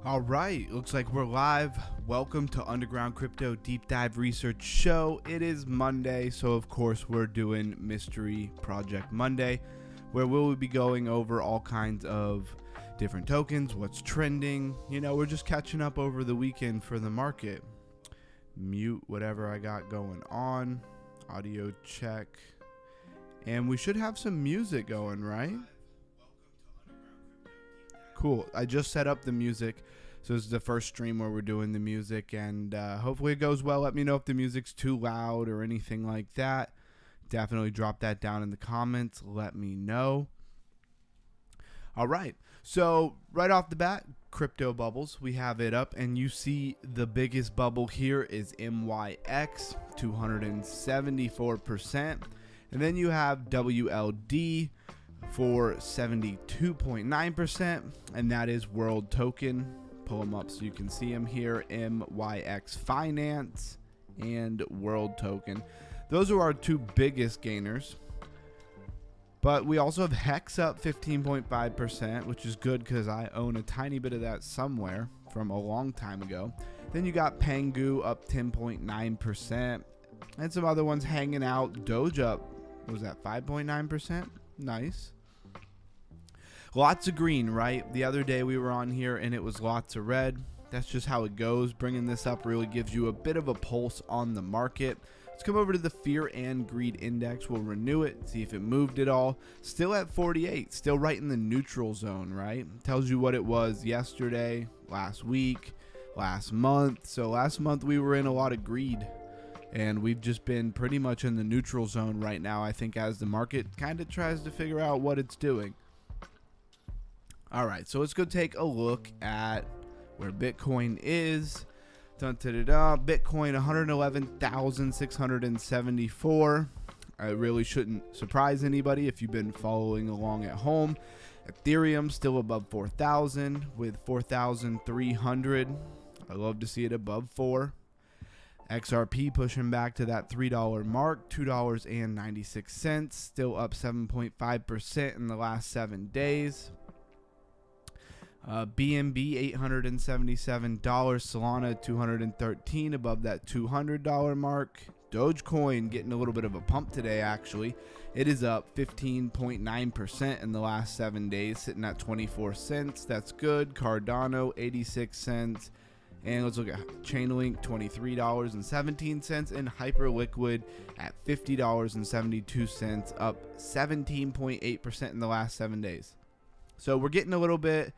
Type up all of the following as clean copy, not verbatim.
All right, looks like we're live. Welcome to Underground Crypto Deep Dive Research Show. It is Monday, so of course we're doing Mystery Project Monday, where we'll be going over all kinds of different tokens, what's trending. You know, we're just catching up over the weekend for the market. Mute whatever I got going on. Audio check. And we should have some music going, right? Cool. I just set up the music. So this is the first stream where we're doing the music, and hopefully it goes well. Let me know if the music's too loud or anything like that. Definitely drop that down in the comments. Let me know. All right. So right off the bat, crypto bubbles. We have it up, and you see the biggest bubble here is MYX, 274%. And then you have WLD for 72.9%, and that is World Token. Pull them up so you can see them here. MYX Finance and World Token. Those are our two biggest gainers. But we also have Hex up 15.5%, which is good because I own a tiny bit of that somewhere from a long time ago. Then you got Pengu up 10.9%, and some other ones hanging out. Doge up, what was that, 5.9%? Nice. Lots of green, right? The other day we were on here and it was lots of red. That's just how it goes. Bringing this up really gives you a bit of a pulse on the market. Let's come over to the Fear and Greed Index. We'll renew it, see if it moved at all. Still at 48, still right in the neutral zone, right? Tells you what it was yesterday, last week, last month. So last month we were in a lot of greed, and we've just been pretty much in the neutral zone right now, I think, as the market kind of tries to figure out what it's doing. All right, so let's go take a look at where Bitcoin is. Bitcoin 111,674. It really shouldn't surprise anybody if you've been following along at home. Ethereum still above 4,000 with 4,300. I love to see it above 4. XRP pushing back to that $3 mark, $2.96, still up 7.5% in the last 7 days. BNB $877, Solana $213, above that $200 mark. Dogecoin getting a little bit of a pump today, actually. It is up 15.9% in the last 7 days, sitting at 24 cents. That's good. Cardano 86 cents. And let's look at Chainlink, $23.17, and Hyperliquid at $50.72, up 17.8% in the last 7 days. So we're getting a little bit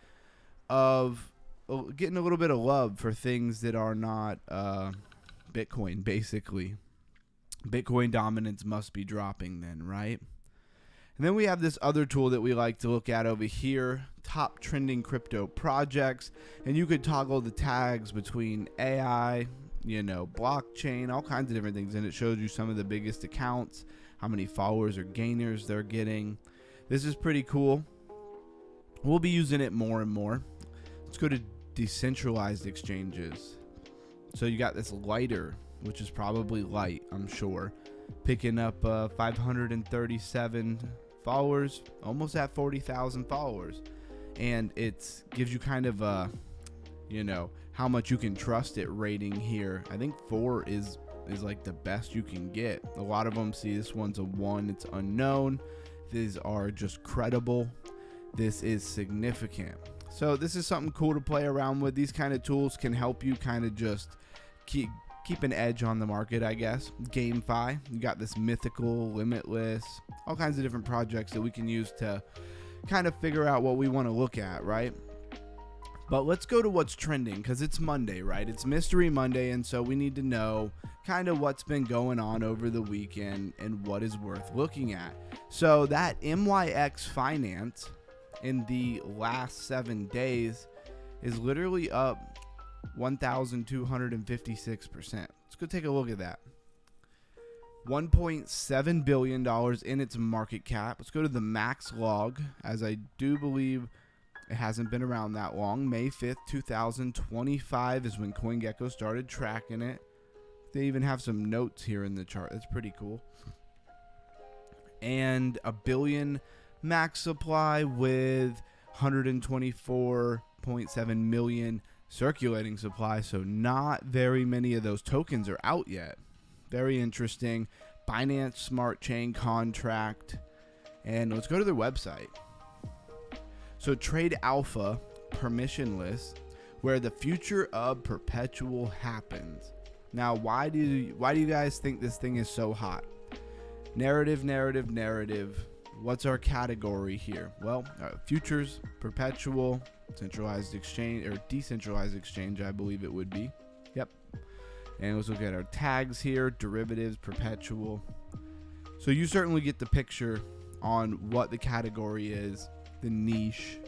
of love for things that are not Bitcoin, basically. Bitcoin dominance must be dropping then, right? And then we have this other tool that we like to look at over here, top trending crypto projects, and you could toggle the tags between AI, blockchain, all kinds of different things, and it shows you some of the biggest accounts, how many followers or gainers they're getting. This is pretty cool. We'll be using it more and more. Let's go to decentralized exchanges. So you got this Lighter, which is probably light, I'm sure, picking up 537 followers, almost at 40,000 followers, and it gives you kind of a, how much you can trust it rating here. I think 4 is like the best you can get. A lot of them see this one's a 1, it's unknown. These are just credible. This is significant. So this is something cool to play around with. These kind of tools can help you kind of just keep an edge on the market, I guess. GameFi, you got this Mythical, Limitless, all kinds of different projects that we can use to kind of figure out what we want to look at, right? But let's go to what's trending, because it's Monday, right? It's Mystery Monday, and so we need to know kind of what's been going on over the weekend and what is worth looking at. So that MYX Finance in the last 7 days is literally up 1,256%. Let's go take a look at that. $1.7 billion in its market cap. Let's go to the max log, as I do believe it hasn't been around that long. May 5th, 2025 is when CoinGecko started tracking it. They even have some notes here in the chart. That's pretty cool. And a billion max supply with 124.7 million circulating supply, so not very many of those tokens are out yet. Very interesting. Binance Smart Chain contract. And let's go to their website. So Trade Alpha, permissionless, where the future of perpetual happens. Now, why do you guys think this thing is so hot? Narrative. What's our category here? Well, futures, perpetual, centralized exchange, or decentralized exchange, I believe it would be. Yep. And let's look at our tags here, derivatives, perpetual. So you certainly get the picture on what the category is. The niche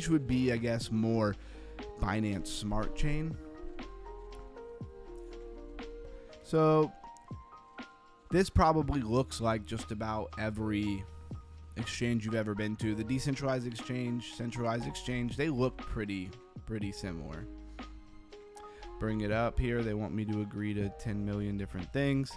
would be, I guess, more Binance Smart Chain. So this probably looks like just about every exchange you've ever been to. The decentralized exchange, centralized exchange, they look pretty similar. Bring it up here. They want me to agree to 10 million different things.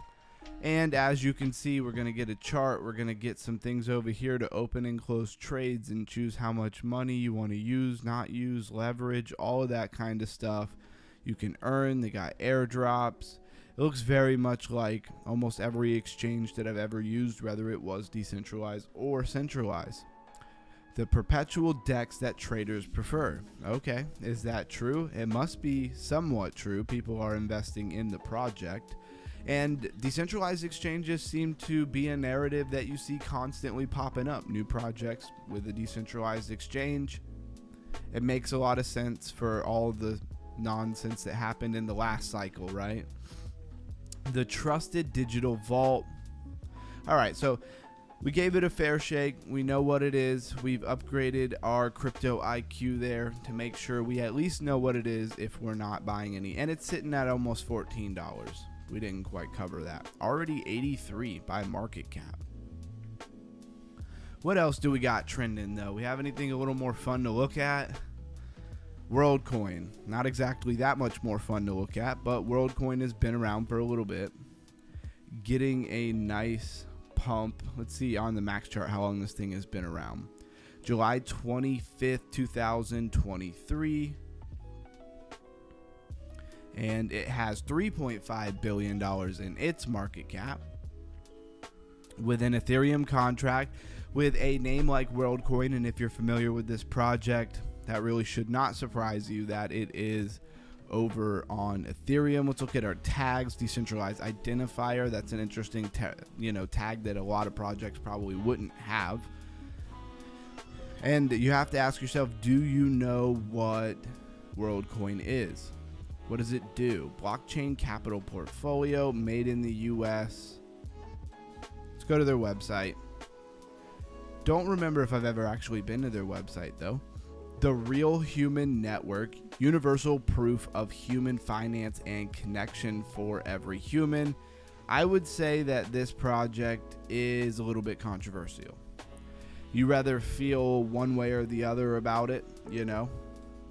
And as you can see, we're going to get a chart. We're going to get some things over here to open and close trades and choose how much money you want to use, not use, leverage, all of that kind of stuff. You can earn. They got airdrops. It looks very much like almost every exchange that I've ever used, whether it was decentralized or centralized. The perpetual DEX that traders prefer. Okay, is that true? It must be somewhat true. People are investing in the project. And decentralized exchanges seem to be a narrative that you see constantly popping up. New projects with a decentralized exchange. It makes a lot of sense for all the nonsense that happened in the last cycle, right? The trusted digital vault. All right, so we gave it a fair shake. We know what it is. We've upgraded our crypto IQ there to make sure we at least know what it is if we're not buying any. And it's sitting at almost $14. We didn't quite cover that. Already 83 by market cap. What else do we got trending though? We have anything a little more fun to look at? WorldCoin. Not exactly that much more fun to look at, but WorldCoin has been around for a little bit. Getting a nice pump. Let's see on the max chart how long this thing has been around. July 25th, 2023. And it has $3.5 billion in its market cap. With an Ethereum contract with a name like WorldCoin, and if you're familiar with this project, that really should not surprise you that it is over on Ethereum. Let's look at our tags. Decentralized identifier. That's an interesting tag that a lot of projects probably wouldn't have. And you have to ask yourself, do you know what WorldCoin is? What does it do? Blockchain capital portfolio, made in the US. Let's go to their website. Don't remember if I've ever actually been to their website though. The Real Human Network, universal proof of human finance and connection for every human. I would say that this project is a little bit controversial. You rather feel one way or the other about it, you know?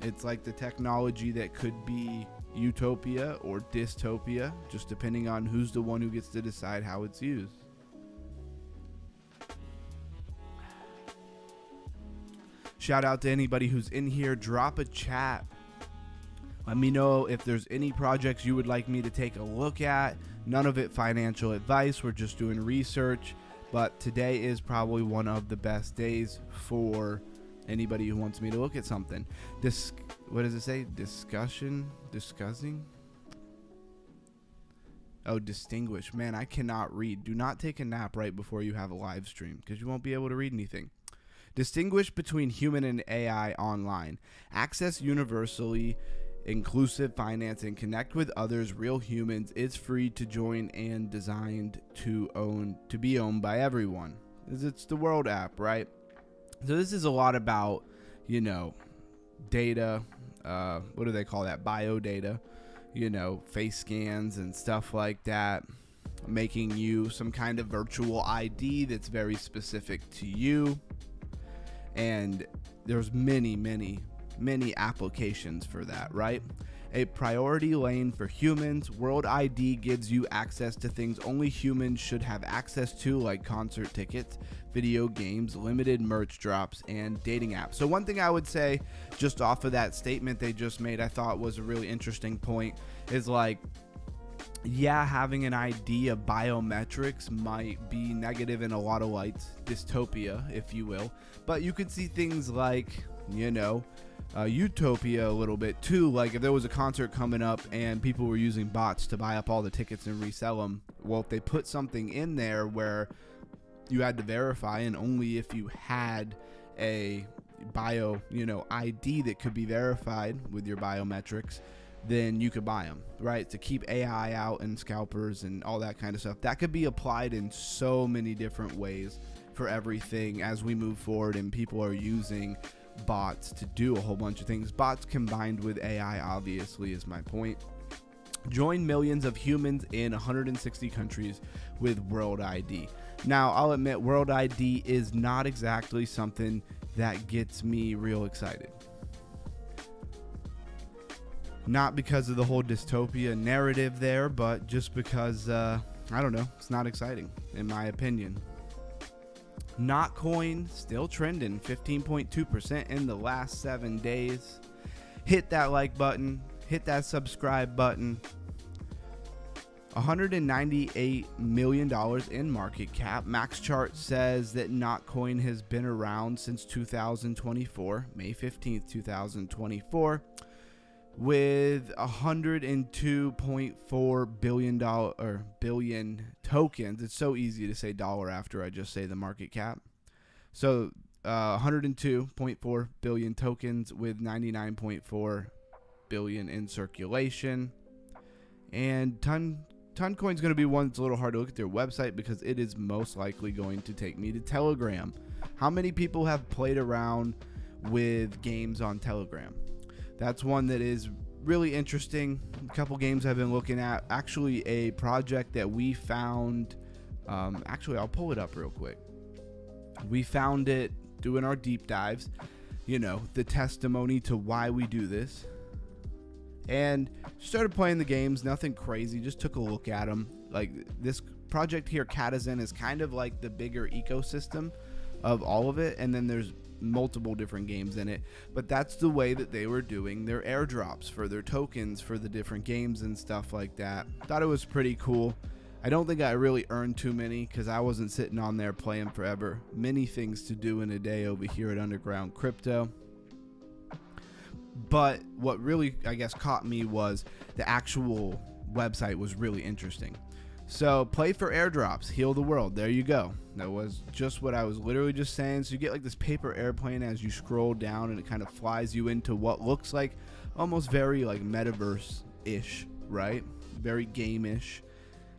It's like the technology that could be utopia or dystopia, just depending on who's the one who gets to decide how it's used. Shout out to anybody who's in here. Drop a chat. Let me know if there's any projects you would like me to take a look at. None of it financial advice. We're just doing research. But today is probably one of the best days for anybody who wants me to look at something. What does it say? Discussing? Oh, distinguish. Man, I cannot read. Do not take a nap right before you have a live stream because you won't be able to read anything. Distinguish between human and AI online. Access universally inclusive finance and connect with others, real humans. It's free to join and designed to be owned by everyone. It's the World app, right? So this is a lot about, data. What do they call that? Bio data. Face scans and stuff like that. Making you some kind of virtual ID that's very specific to you. And there's many applications for that, right? a priority lane for humans. World ID gives you access to things only humans should have access to, like concert tickets, video games, limited merch drops, and dating apps. So one thing I would say just off of that statement they just made, I thought was a really interesting point, is like, yeah, having an ID of biometrics might be negative in a lot of lights, dystopia, if you will, but you could see things like, you know, utopia a little bit too. Like if there was a concert coming up and people were using bots to buy up all the tickets and resell them, well, if they put something in there where you had to verify, and only if you had a bio, you know, ID that could be verified with your biometrics, then you could buy them, right? To keep AI out and scalpers and all that kind of stuff. That could be applied in so many different ways for everything as we move forward, and people are using bots to do a whole bunch of things. Bots combined with AI, obviously, is my point. Join millions of humans in 160 countries with World ID. Now, I'll admit, World ID is not exactly something that gets me real excited. Not because of the whole dystopia narrative there, but just because, I don't know, it's not exciting, in my opinion. Notcoin still trending, 15.2% in the last 7 days. Hit that like button, hit that subscribe button. $198 million in market cap. MaxChart says that Notcoin has been around since 2024, May 15th, 2024. With 102.4 billion tokens. It's so easy to say dollar after I just say the market cap. So 102.4 billion tokens with 99.4 billion in circulation. And Toncoin's going to be one that's a little hard to look at their website because it is most likely going to take me to Telegram. How many people have played around with games on Telegram? That's one that is really interesting. A couple games I've been looking at. Actually, a project that we found. Actually, I'll pull it up real quick. We found it doing our deep dives. You know, the testimony to why we do this. And started playing the games. Nothing crazy. Just took a look at them. Like this project here, Catizen, is kind of like the bigger ecosystem of all of it. And then there's multiple different games in it, but that's the way that they were doing their airdrops for their tokens for the different games and stuff like that. Thought it was pretty cool. I don't think I really earned too many because I wasn't sitting on there playing forever. Many things to do in a day over here at Underground Crypto. But what really, I guess, caught me was the actual website was really interesting. So play for airdrops, heal the world. There you go. That was just what I was literally just saying. So you get like this paper airplane as you scroll down, and it kind of flies you into what looks like almost very like metaverse-ish, right? Very game-ish.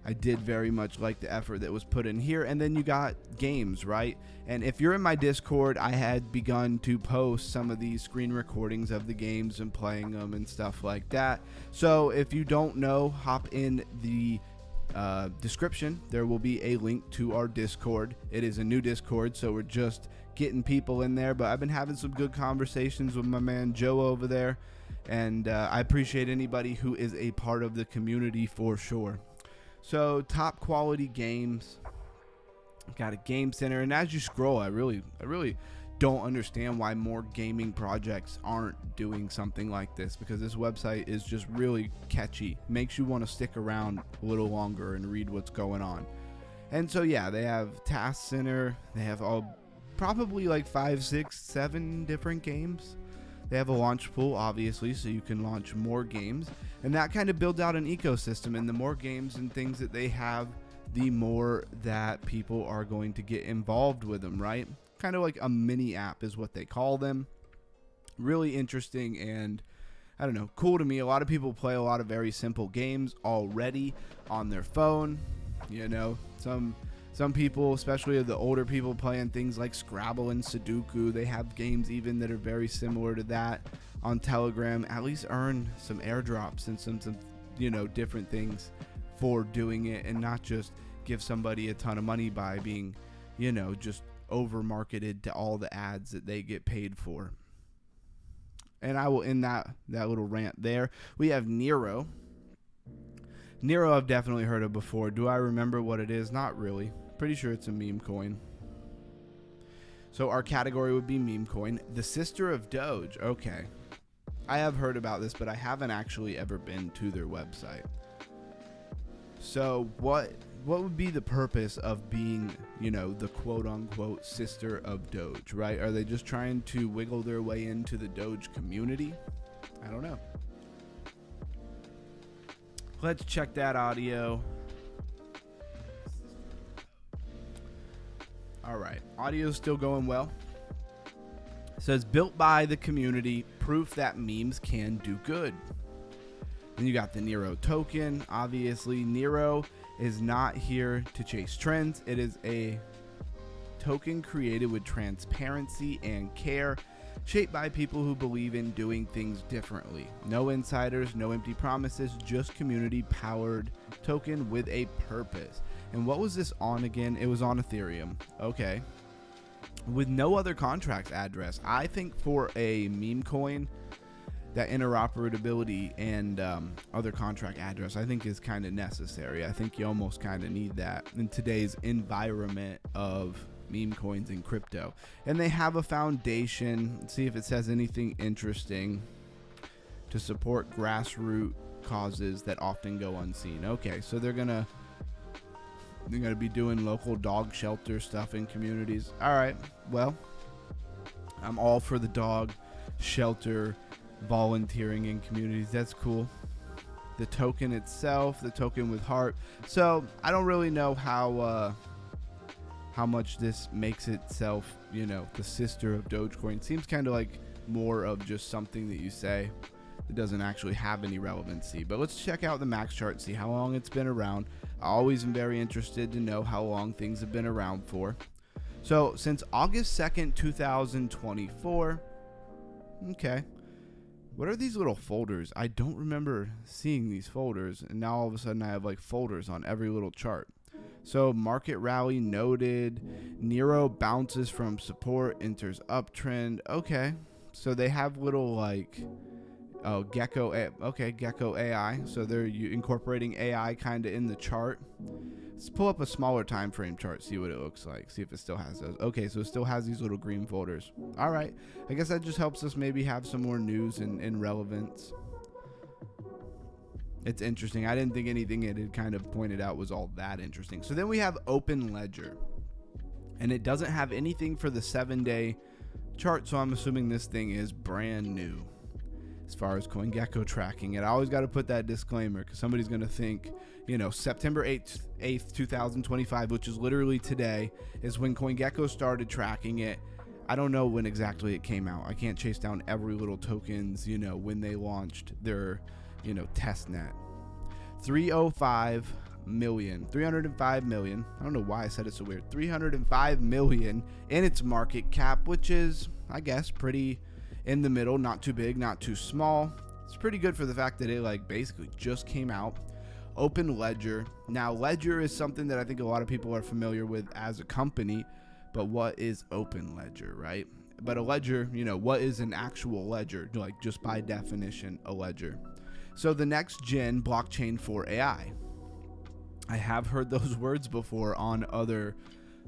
I did very much like the effort that was put in here. And then you got games, right? And if you're in my Discord, I had begun to post some of these screen recordings of the games and playing them and stuff like that. So if you don't know, hop in the description. There will be a link to our Discord. It is a new Discord, so we're just getting people in there, but I've been having some good conversations with my man Joe over there, and I appreciate anybody who is a part of the community for sure. So top quality games, got a game center, and as you scroll, I really don't understand why more gaming projects aren't doing something like this, because this website is just really catchy. Makes you want to stick around a little longer and read what's going on. And so yeah, they have Task Center. They have probably like 5, 6, 7 different games. They have a launch pool, obviously, so you can launch more games, and that kind of builds out an ecosystem. And the more games and things that they have, the more that people are going to get involved with them, right? Kind of like a mini app is what they call them. Really interesting, and I don't know, cool to me. A lot of people play a lot of very simple games already on their phone. You know, some people, especially the older people, playing things like Scrabble and Sudoku. They have games even that are very similar to that on Telegram. At least earn some airdrops and some you know, different things for doing it, and not just give somebody a ton of money by being, you know, just over marketed to all the ads that they get paid for. And I will end that little rant there. We have Nero. Nero I've definitely heard of before. Do I remember what it is? Not really. Pretty sure it's a meme coin. So our category would be meme coin. The sister of Doge. Okay. I have heard about this, but I haven't actually ever been to their website. So what would be the purpose of being, the quote-unquote sister of Doge, right? Are they just trying to wiggle their way into the Doge community? I don't know. Let's check that audio. All right, audio's still going well. It says, built by the community, proof that memes can do good. Then you got the Nero token. Obviously, Nero is not here to chase trends. It is a token created with transparency and care, shaped by people who believe in doing things differently. No insiders, no empty promises, just community-powered token with a purpose. And what was this on again? It was on Ethereum. Okay. With no other contract address. I think for a meme coin, that interoperability and other contract address, I think is kind of necessary. I think you almost kind of need that in today's environment of meme coins and crypto. And they have a foundation. Let's see if it says anything interesting to support grassroots causes that often go unseen. Okay, so they're gonna be doing local dog shelter stuff in communities. All right, well, I'm all for the dog shelter volunteering in communities. That's cool. The token itself, the token with heart. So I don't really know how much this makes itself, the sister of Dogecoin. Seems kind of like more of just something that you say that doesn't actually have any relevancy. But let's check out the max chart, see how long it's been around. I always am very interested to know how long things have been around for. So since August 2nd, 2024. Okay. What are these little folders? I don't remember seeing these folders, and now all of a sudden I have like folders on every little chart. So market rally noted, Nero bounces from support, enters uptrend. Okay, so they have little like, Gecko AI. So they're incorporating AI kind of in the chart. Let's pull up a smaller time frame chart, see what it looks like, see if it still has those. Okay, so it still has these little green folders. All right, I guess that just helps us maybe have some more news and relevance. It's interesting. I didn't think anything it had kind of pointed out was all that interesting. So then we have Open Ledger, and it doesn't have anything for the 7-day chart, so I'm assuming this thing is brand new as far as CoinGecko tracking it. I always got to put that disclaimer because somebody's going to think, September 8th, 2025, which is literally today, is when CoinGecko started tracking it. I don't know when exactly it came out. I can't chase down every little tokens, when they launched their, test net. 305 million. I don't know why I said it so weird. 305 million in its market cap, which is, I guess, pretty in the middle, not too big, not too small. It's pretty good for the fact that it basically just came out. Open Ledger. Now, Ledger is something that I think a lot of people are familiar with as a company, but what is Open Ledger, right? But a ledger, what is an actual ledger? Just by definition, a ledger. So the next gen blockchain for AI. I have heard those words before on other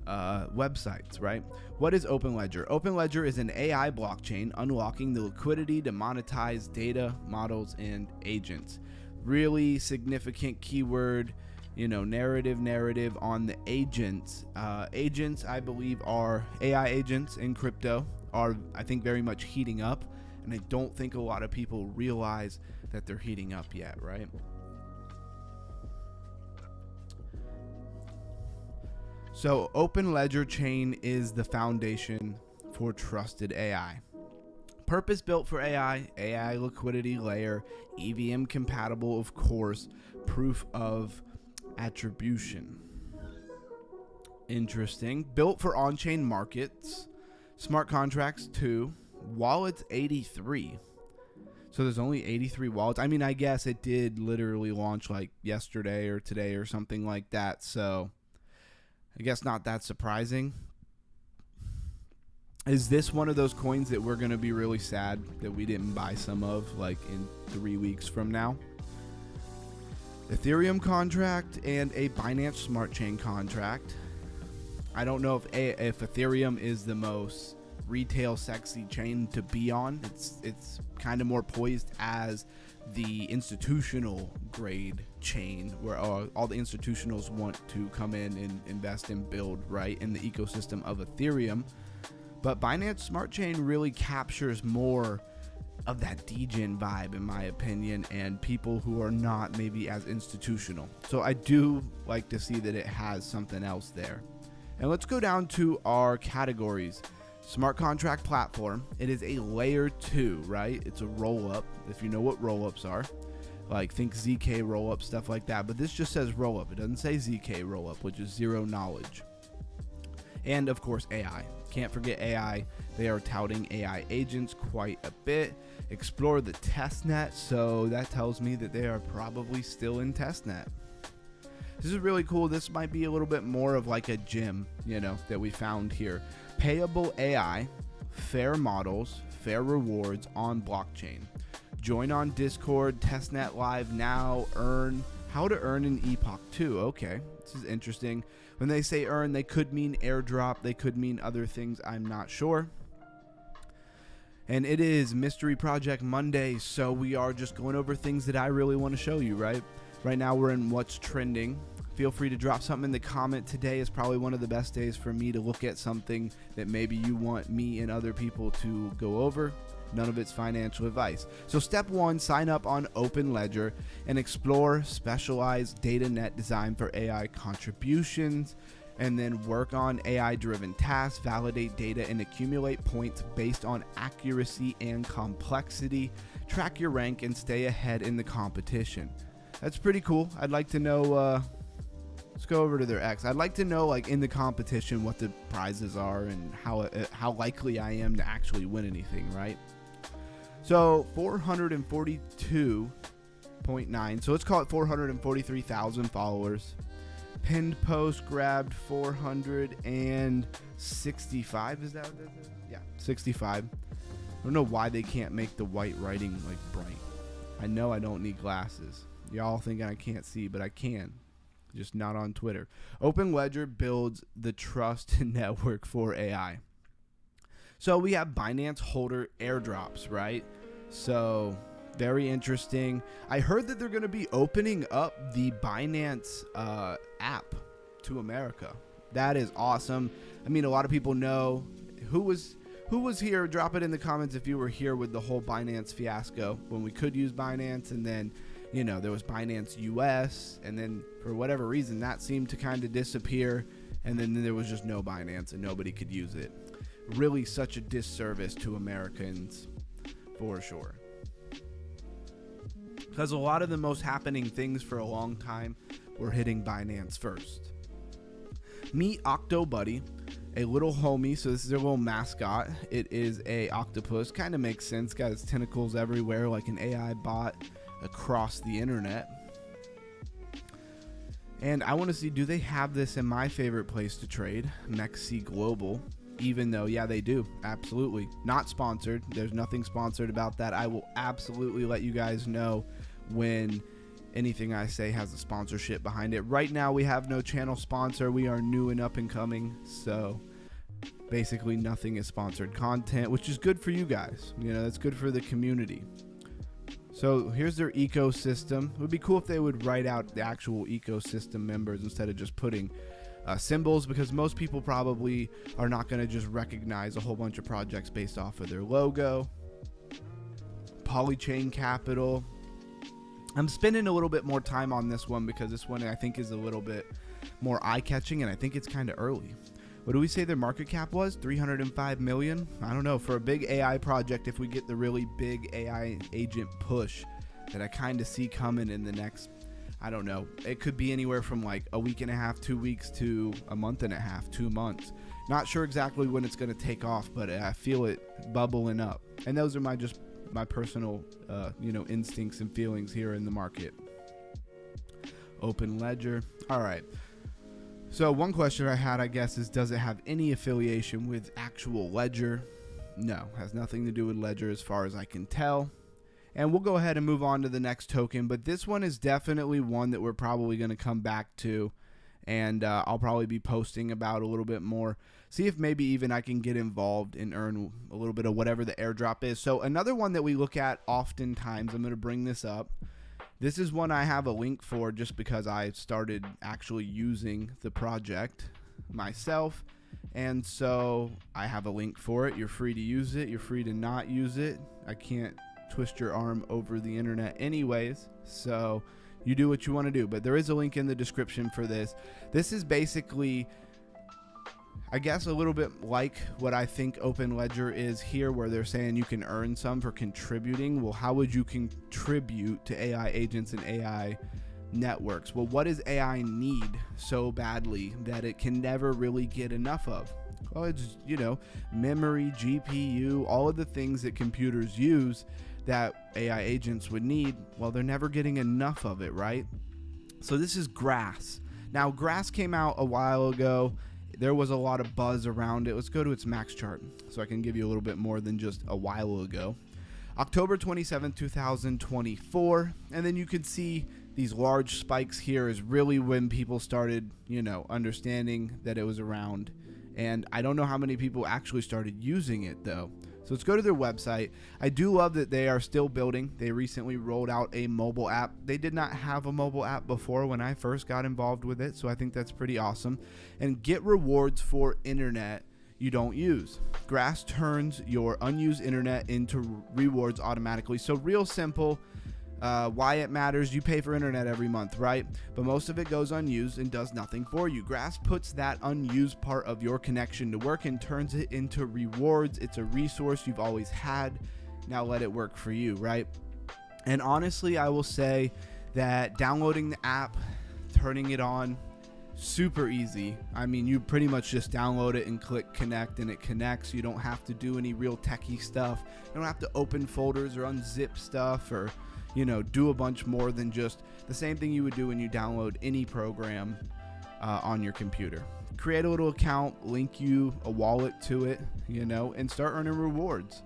websites, right? What is Open Ledger? Open Ledger is an AI blockchain unlocking the liquidity to monetize data, models, and agents. Really significant keyword, narrative on the agents. Agents, I believe, are AI agents in crypto, are, I think, very much heating up, and I don't think a lot of people realize that they're heating up yet, right? So Open Ledger chain is the foundation for trusted AI. Purpose built for AI liquidity layer, EVM compatible, of course, proof of attribution. Interesting. Built for on-chain markets, smart contracts 2, wallets 83. So there's only 83 wallets. I mean, I guess it did literally launch like yesterday or today or something like that. So I guess not that surprising. Is this one of those coins that we're going to be really sad that we didn't buy some of, like in 3 weeks from now? Ethereum contract and a Binance Smart Chain contract. I don't know if Ethereum is the most retail sexy chain to be on. It's kind of more poised as the institutional grade chain where all the institutionals want to come in and invest and build right in the ecosystem of Ethereum. But Binance Smart Chain really captures more of that degen vibe, in my opinion, and people who are not maybe as institutional. So I do like to see that it has something else there. And let's go down to our categories. Smart contract platform. It is a layer 2, right? It's a roll up, if you know what roll ups are. Like think ZK roll up, stuff like that. But this just says roll up. It doesn't say ZK roll up, which is zero knowledge. And of course, AI. Can't forget AI. They are touting AI agents quite a bit. Explore the testnet. So that tells me that they are probably still in testnet. This is really cool. This might be a little bit more of like a gem, you know, that we found here. Payable AI, fair models, fair rewards on blockchain. Join on Discord, testnet live now, earn. How to earn an Epoch 2. Okay, this is interesting. When they say earn, they could mean airdrop. They could mean other things. I'm not sure. And it is Mystery Project Monday, so we are just going over things that I really want to show you, right? Right now we're in what's trending. Feel free to drop something in the comment. Today is probably one of the best days for me to look at something that maybe you want me and other people to go over. None of it's financial advice. So step 1, sign up on OpenLedger and explore specialized data net design for AI contributions, and then work on AI driven tasks, validate data and accumulate points based on accuracy and complexity, track your rank and stay ahead in the competition. That's pretty cool. I'd like to know, let's go over to their X. I'd like to know, like, in the competition what the prizes are and how likely I am to actually win anything, right? So 442.9. So let's call it 443,000 followers. Pinned post grabbed 465. Is that what that is? Yeah, 65. I don't know why they can't make the white writing like bright. I know I don't need glasses. Y'all think I can't see, but I can. Just not on Twitter. OpenLedger builds the trust network for AI. So we have Binance holder airdrops, right? So very interesting. I heard that they're going to be opening up the Binance app to America. That is awesome. I mean, a lot of people know who was here. Drop it in the comments if you were here with the whole Binance fiasco when we could use Binance, and then, you know, there was Binance US, and then for whatever reason that seemed to kind of disappear, and then there was just no Binance and nobody could use it. Really such a disservice to Americans for sure. Because a lot of the most happening things for a long time were hitting Binance first. Meet OctoBuddy, a little homie. So this is their little mascot. It is a octopus. Kind of makes sense. Got its tentacles everywhere like an AI bot across the internet. And I want to see, do they have this in my favorite place to trade, Mexi Global? Even though, yeah, they do. Absolutely. Not sponsored. There's nothing sponsored about that. I will absolutely let you guys know when anything I say has a sponsorship behind it. Right now, we have no channel sponsor. We are new and up and coming. So basically nothing is sponsored content, which is good for you guys. You know, that's good for the community. So here's their ecosystem. It would be cool if they would write out the actual ecosystem members instead of just putting symbols, because most people probably are not going to just recognize a whole bunch of projects based off of their logo. Polychain Capital. I'm spending a little bit more time on this one because this one I think is a little bit more eye-catching, and I think it's kind of early. What do we say their market cap was? 305 million? I don't know. For a big AI project, if we get the really big AI agent push that I kind of see coming in the next, I don't know, it could be anywhere from like a week and a half, 2 weeks, to a month and a half, 2 months. Not sure exactly when it's going to take off, but I feel it bubbling up. And those are my personal, instincts and feelings here in the market. OpenLedger. All right. So one question I had, I guess, is does it have any affiliation with actual Ledger? No, has nothing to do with Ledger as far as I can tell. And we'll go ahead and move on to the next token, but this one is definitely one that we're probably going to come back to, and I'll probably be posting about a little bit more. See if maybe even I can get involved and earn a little bit of whatever the airdrop is. So another one that we look at oftentimes, I'm going to bring this up. This is one I have a link for just because I started actually using the project myself. And so I have a link for it. You're free to use it. You're free to not use it. I can't twist your arm over the internet anyways. So you do what you want to do. But there is a link in the description for this. This is basically, I guess, a little bit like what I think Open Ledger is here, where they're saying you can earn some for contributing. Well, how would you contribute to AI agents and AI networks? Well, what does AI need so badly that it can never really get enough of? Well, it's, memory, GPU, all of the things that computers use that AI agents would need. Well, they're never getting enough of it, right? So this is Grass. Now, Grass came out a while ago. There was a lot of buzz around it. Let's go to its max chart so I can give you a little bit more than just a while ago. October 27, 2024. And then you can see these large spikes here is really when people started, understanding that it was around. And I don't know how many people actually started using it though. So let's go to their website. I do love that they are still building. They recently rolled out a mobile app. They did not have a mobile app before when I first got involved with it, so I think that's pretty awesome. And get rewards for internet you don't use. Grass turns your unused internet into rewards automatically. So real simple. Why it matters, you pay for internet every month, right? But most of it goes unused and does nothing for you. Grass puts that unused part of your connection to work and turns it into rewards. It's a resource you've always had. Now let it work for you, right? And honestly, I will say that downloading the app, turning it on, super easy. I mean, you pretty much just download it and click connect and it connects. You don't have to do any real techie stuff. You don't have to open folders or unzip stuff or do a bunch more than just the same thing you would do when you download any program on your computer. Create a little account, link you a wallet to it, and start earning rewards.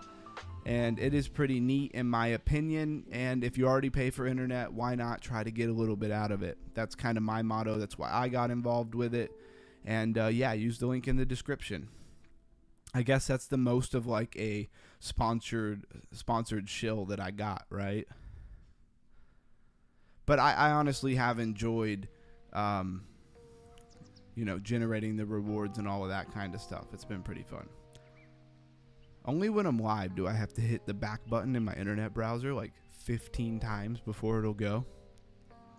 And it is pretty neat in my opinion. And if you already pay for internet, why not try to get a little bit out of it? That's kind of my motto. That's why I got involved with it. And yeah, use the link in the description. I guess that's the most of like a sponsored shill that I got, right? But I honestly have enjoyed, generating the rewards and all of that kind of stuff. It's been pretty fun. Only when I'm live do I have to hit the back button in my internet browser like 15 times before it'll go.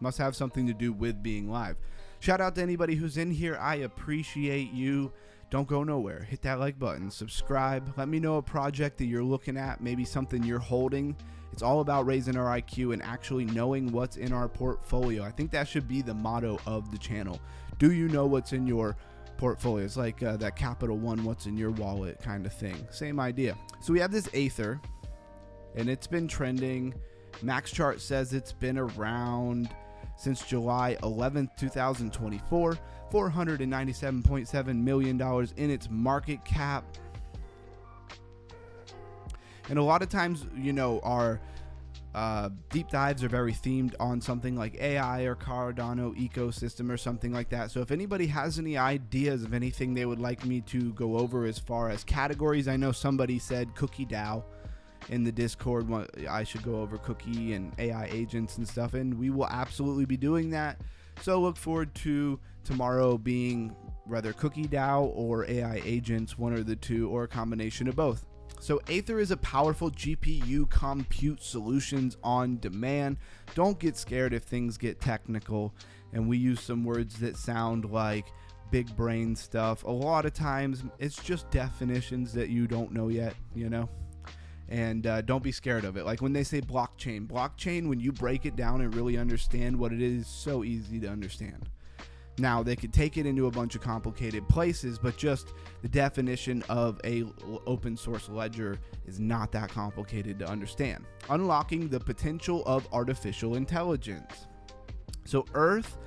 Must have something to do with being live. Shout out to anybody who's in here. I appreciate you. Don't go nowhere. Hit that like button. Subscribe. Let me know a project that you're looking at. Maybe something you're holding. It's all about raising our IQ and actually knowing what's in our portfolio. I think that should be the motto of the channel. Do you know what's in your portfolio? It's like that Capital One, what's in your wallet kind of thing. Same idea. So we have this Aether, and it's been trending. Max chart says it's been around since July 11th, 2024. $497.7 million in its market cap. And a lot of times, our deep dives are very themed on something like AI or Cardano ecosystem or something like that. So if anybody has any ideas of anything they would like me to go over as far as categories, I know somebody said Cookie DAO in the Discord. I should go over cookie and AI agents and stuff, and we will absolutely be doing that. So look forward to tomorrow being whether Cookie DAO or AI agents, one or the two, or a combination of both. So Aether is a powerful GPU compute solutions on demand. Don't get scared if things get technical and we use some words that sound like big brain stuff. A lot of times it's just definitions that you don't know yet, and don't be scared of it. Like when they say blockchain, when you break it down and really understand what it is, so easy to understand. Now, they could take it into a bunch of complicated places, but just the definition of a open source ledger is not that complicated to understand. Unlocking the potential of artificial intelligence. So Earth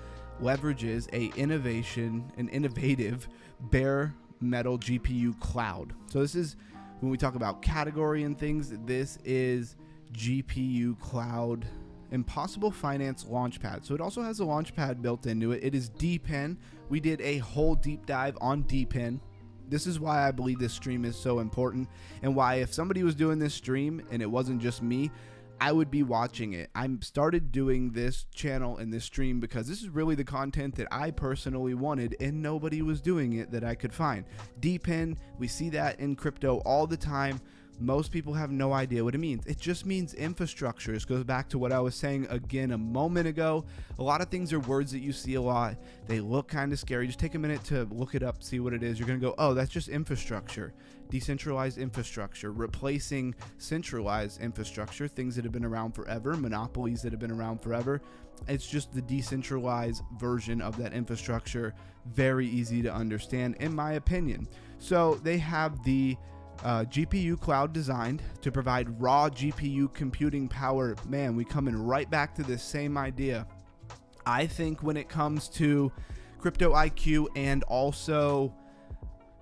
leverages an innovative bare metal GPU cloud. So this is, when we talk about category and things, this is GPU cloud Impossible Finance Launchpad. So it also has a launchpad built into it. It is DePIN. We did a whole deep dive on DePIN. This is why I believe this stream is so important, and why if somebody was doing this stream and it wasn't just me, I would be watching it. I started doing this channel and this stream because this is really the content that I personally wanted, and nobody was doing it that I could find. DePIN, we see that in crypto all the time. Most people have no idea what it means. It just means infrastructure. This goes back to what I was saying again a moment ago. A lot of things are words that you see a lot. They look kind of scary. Just take a minute to look it up, see what it is. You're going to go, oh, that's just infrastructure. Decentralized infrastructure, replacing centralized infrastructure, things that have been around forever, monopolies that have been around forever. It's just the decentralized version of that infrastructure. Very easy to understand, in my opinion. So they have the GPU cloud designed to provide raw GPU computing power. Man, we coming right back to this same idea. I think when it comes to crypto IQ and also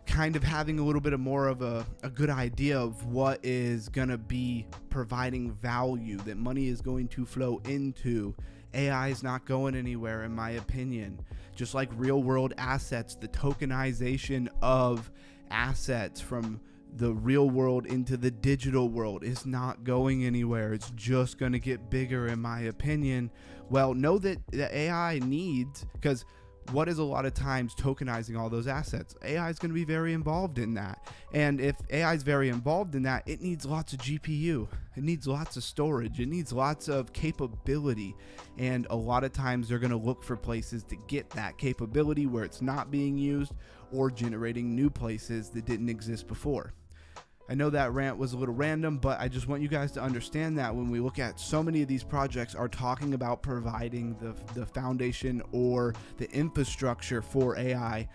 kind of having a little bit of more of a good idea of what is going to be providing value, that money is going to flow into, AI is not going anywhere, in my opinion. Just like real world assets, the tokenization of assets from the real world into the digital world is not going anywhere. It's just going to get bigger, in my opinion. Well, know that the AI needs, because what is a lot of times tokenizing all those assets? AI is going to be very involved in that. And if AI is very involved in that, it needs lots of GPU. It needs lots of storage. It needs lots of capability. And a lot of times they're going to look for places to get that capability where it's not being used, or generating new places that didn't exist before. I know that rant was a little random, but I just want you guys to understand that when we look at so many of these projects are talking about providing the foundation or the infrastructure for AI.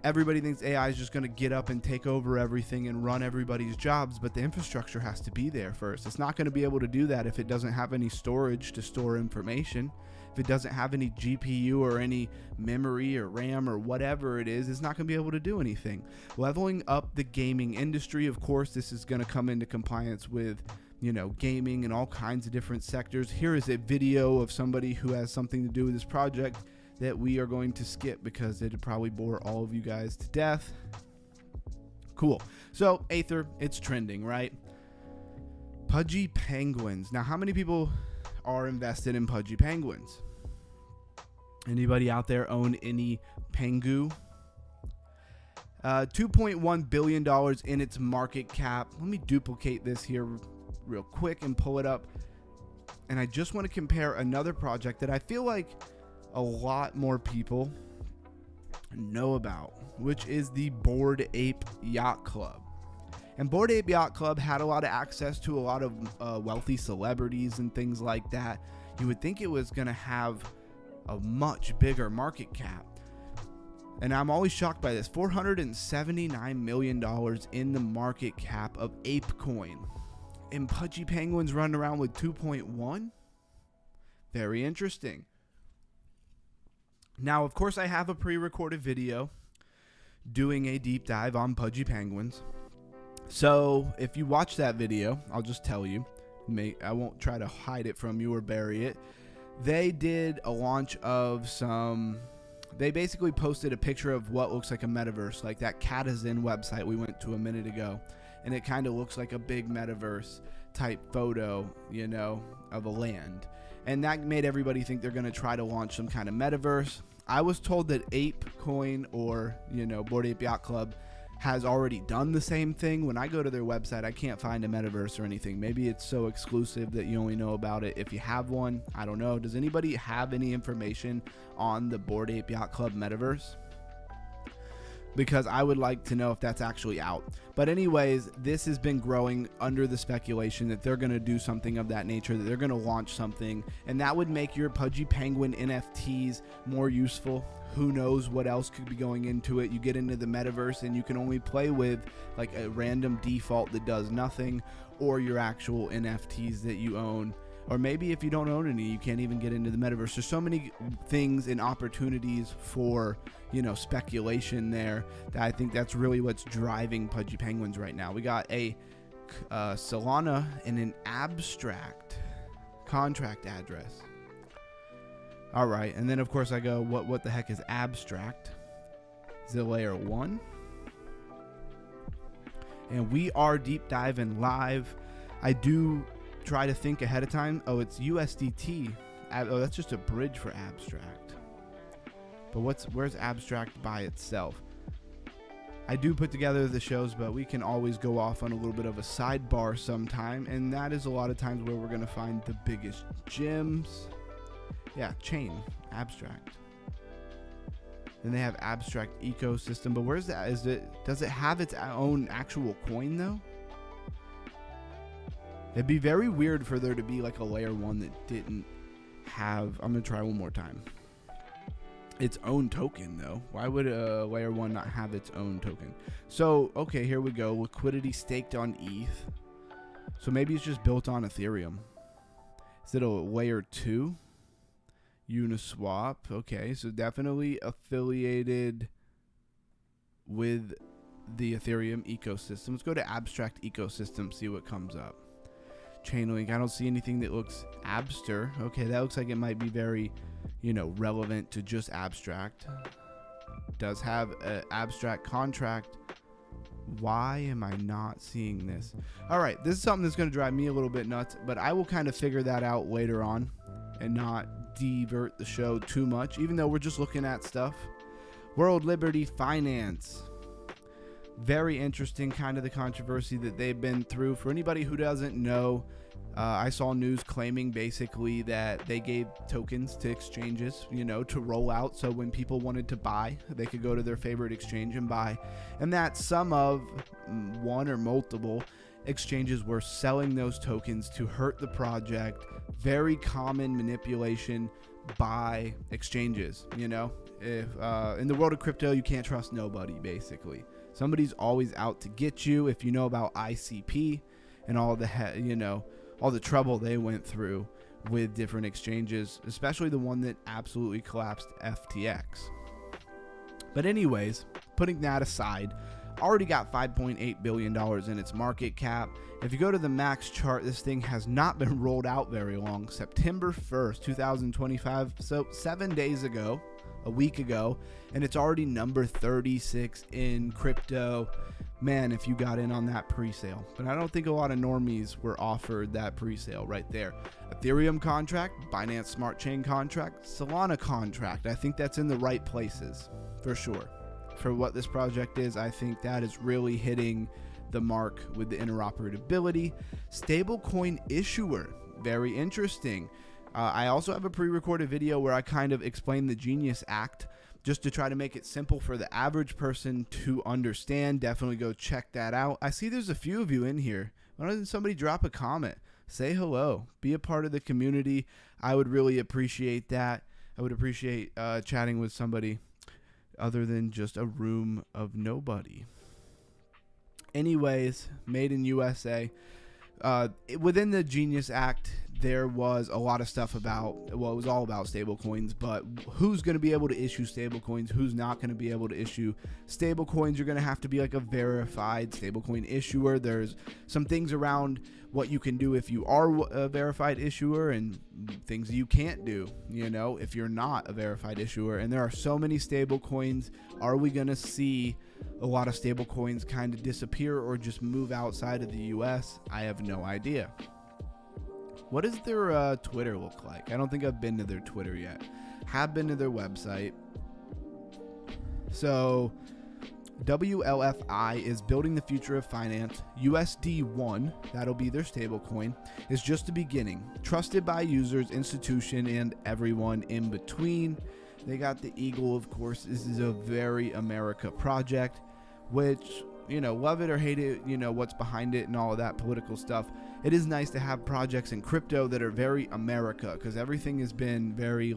Everybody thinks AI is just going to get up and take over everything and run everybody's jobs, but the infrastructure has to be there first. It's not going to be able to do that if it doesn't have any storage to store information. If it doesn't have any GPU or any memory or RAM or whatever it is, it's not going to be able to do anything. Leveling up the gaming industry, of course, this is going to come into compliance with, gaming and all kinds of different sectors. Here is a video of somebody who has something to do with this project that we are going to skip because it'd probably bore all of you guys to death. Cool. So Aether, it's trending, right? Pudgy Penguins. Now, how many people are invested in Pudgy Penguins? Anybody out there own any Pengu? $2.1 billion in its market cap. Let me duplicate this here real quick and pull it up. And I just want to compare another project that I feel like a lot more people know about, which is the Bored Ape Yacht Club. And Bored Ape Yacht Club had a lot of access to a lot of wealthy celebrities and things like that. You would think it was going to have a much bigger market cap. And I'm always shocked by this. $479 million in the market cap of ApeCoin. And Pudgy Penguins running around with 2.1? Very interesting. Now, of course, I have a pre-recorded video doing a deep dive on Pudgy Penguins. So if you watch that video, I'll just tell you. I won't try to hide it from you or bury it. They did a launch of they basically posted a picture of what looks like a metaverse, like that Catizen website we went to a minute ago. And it kind of looks like a big metaverse type photo, of a land. And that made everybody think they're going to try to launch some kind of metaverse. I was told that ApeCoin or, Bored Ape Yacht Club has already done the same thing. When I go to their website, I can't find a metaverse or anything. Maybe it's so exclusive that you only know about it if you have one. I don't know. Does anybody have any information on the Bored Ape Yacht Club metaverse? Because I would like to know if that's actually out. But anyways, this has been growing under the speculation that they're going to do something of that nature, that they're going to launch something, and that would make your Pudgy Penguin NFTs more useful. Who knows what else could be going into it. You get into the metaverse and you can only play with like a random default that does nothing, or your actual NFTs that you own Or maybe if you don't own any, you can't even get into the metaverse. There's so many things and opportunities for, speculation there, that I think that's really what's driving Pudgy Penguins right now. We got a Solana and an abstract contract address. All right, and then of course I go, what the heck is abstract? Is it layer 1? And we are deep diving live. I do try to think ahead of time. Oh, it's USDT. Oh, that's just a bridge for abstract. But where's abstract by itself? I do put together the shows, but we can always go off on a little bit of a sidebar sometime, and that is a lot of times where we're going to find the biggest gems. Yeah, chain, abstract. Then they have abstract ecosystem, but where's that? Does it have its own actual coin though? It'd be very weird for there to be like a layer 1 that didn't have, I'm gonna try one more time, its own token though. Why would a layer 1 not have its own token? So, okay, here we go. Liquidity staked on ETH. So maybe it's just built on Ethereum. Is it a layer 2? Uniswap. Okay, so definitely affiliated with the Ethereum ecosystem. Let's go to abstract ecosystem, see what comes up. Chainlink. I don't see anything that looks abster. Okay, that looks like it might be very, relevant to just abstract. Does have an abstract contract. Why am I not seeing this? All right, this is something that's going to drive me a little bit nuts, but I will kind of figure that out later on and not divert the show too much, even though we're just looking at stuff. World Liberty Finance. Very interesting, kind of the controversy that they've been through. For anybody who doesn't know, I saw news claiming basically that they gave tokens to exchanges, to roll out. So when people wanted to buy, they could go to their favorite exchange and buy. And that some of one or multiple exchanges were selling those tokens to hurt the project. Very common manipulation by exchanges. If in the world of crypto, you can't trust nobody, basically. Somebody's always out to get you. If you know about ICP and all the trouble they went through with different exchanges, especially the one that absolutely collapsed, FTX. But anyways, putting that aside, already got $5.8 billion in its market cap. If you go to the max chart, this thing has not been rolled out very long. September 1st, 2025, so 7 days ago, a week ago, and it's already number 36 in crypto. Man, if you got in on that pre-sale. But I don't think a lot of normies were offered that pre-sale right there. Ethereum contract, Binance Smart Chain contract, Solana contract. I think that's in the right places for sure. For what this project is, I think that is really hitting the mark with the interoperability. Stablecoin issuer, very interesting. I also have a pre-recorded video where I kind of explain the Genius Act just to try to make it simple for the average person to understand. Definitely go check that out. I see there's a few of you in here. Why doesn't somebody drop a comment? Say hello. Be a part of the community. I would really appreciate that. I would appreciate chatting with somebody other than just a room of nobody. Anyways, made in USA. Within the Genius Act, there was a lot of stuff about, well, it was all about stablecoins, but who's going to be able to issue stablecoins, who's not going to be able to issue stablecoins. You're going to have to be like a verified stablecoin issuer. There's some things around what you can do if you are a verified issuer and things you can't do, if you're not a verified issuer. And there are so many stablecoins. Are we going to see a lot of stablecoins kind of disappear or just move outside of the US? I have no idea. What does their Twitter look like? I don't think I've been to their Twitter yet. Have been to their website. So WLFI is building the future of finance. USD1, that'll be their stablecoin, is just the beginning. Trusted by users, institution, and everyone in between. They got the Eagle, of course. This is a very America project, which, love it or hate it, what's behind it and all of that political stuff. It is nice to have projects in crypto that are very America, because everything has been very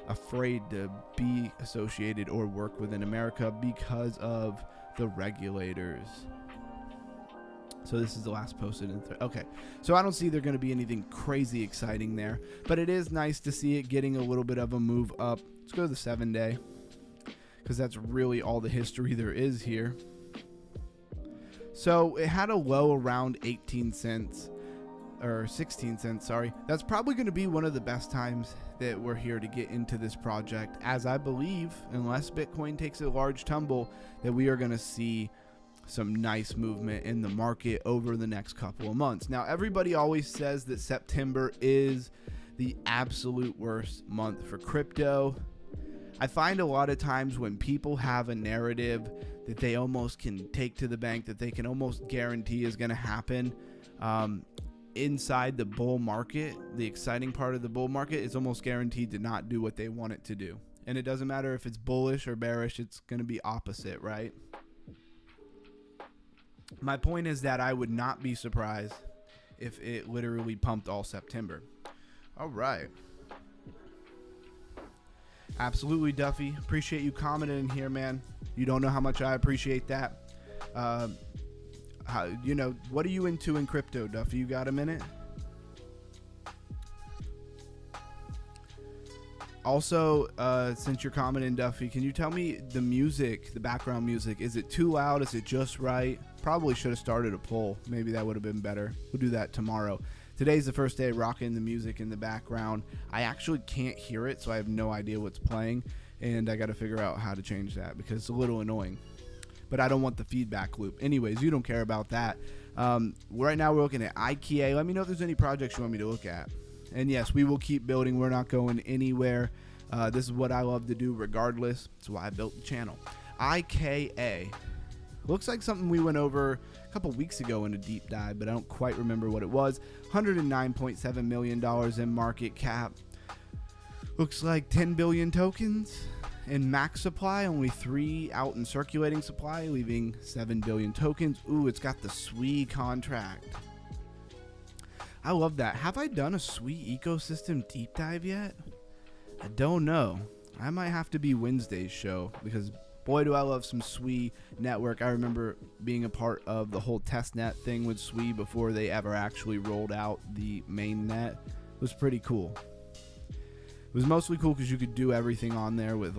afraid to be associated or work within America because of the regulators. So this is the last posted in okay. So I don't see there going to be anything crazy exciting there, but it is nice to see it getting a little bit of a move up. Let's go to the 7-day, because that's really all the history there is here. So it had a low around 18 cents or 16 cents, sorry. That's probably going to be one of the best times that we're here to get into this project, as I believe, unless Bitcoin takes a large tumble, that we are going to see some nice movement in the market over the next couple of months. Now, everybody always says that September is the absolute worst month for crypto. I find a lot of times when people have a narrative that they almost can take to the bank, that they can almost guarantee is going to happen inside the bull market, the exciting part of the bull market is almost guaranteed to not do what they want it to do. And it doesn't matter if it's bullish or bearish, it's going to be opposite, right? My point is that I would not be surprised if it literally pumped all September. All right. Absolutely, Duffy. Appreciate you commenting in here, man. You don't know how much I appreciate that. What are you into in crypto, Duffy? You got a minute? Also, since you're commenting, Duffy, can you tell me the music, the background music, is it too loud? Is it just right? Probably should have started a poll. Maybe that would have been better. We'll do that tomorrow. Today's the first day rocking the music in the background. I actually can't hear it, so I have no idea what's playing, and I got to figure out how to change that because it's a little annoying. But I don't want the feedback loop. Anyways, you don't care about that. Right now we're looking at IKEA. Let me know if there's any projects you want me to look at. And yes, we will keep building. We're not going anywhere. This is what I love to do regardless. That's why I built the channel. IKA. Looks like something we went over a couple weeks ago in a deep dive, but I don't quite remember what it was. $109.7 million in market cap. Looks like 10 billion tokens in max supply. Only 3 out in circulating supply, leaving 7 billion tokens. Ooh, it's got the SWE contract. I love that. Have I done a SWE ecosystem deep dive yet? I don't know. I might have to be Wednesday's show because boy, do I love some SWE network. I remember being a part of the whole testnet thing with SWE before they ever actually rolled out the main net. It was pretty cool. It was mostly cool because you could do everything on there with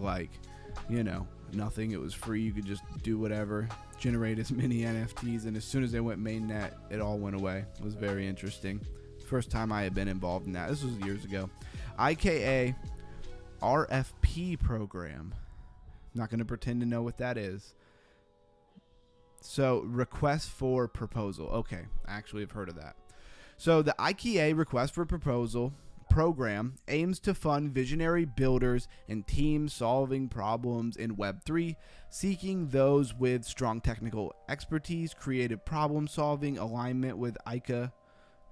nothing. It was free. You could just do whatever, generate as many NFTs, and as soon as they went mainnet, it all went away. It was very interesting. First time I had been involved in that. This was years ago. IKA RFP program. Not going to pretend to know what that is. So, request for proposal. Okay, I actually have heard of that. So, the IKEA request for proposal program aims to fund visionary builders and teams solving problems in Web3, seeking those with strong technical expertise, creative problem solving, alignment with IKA.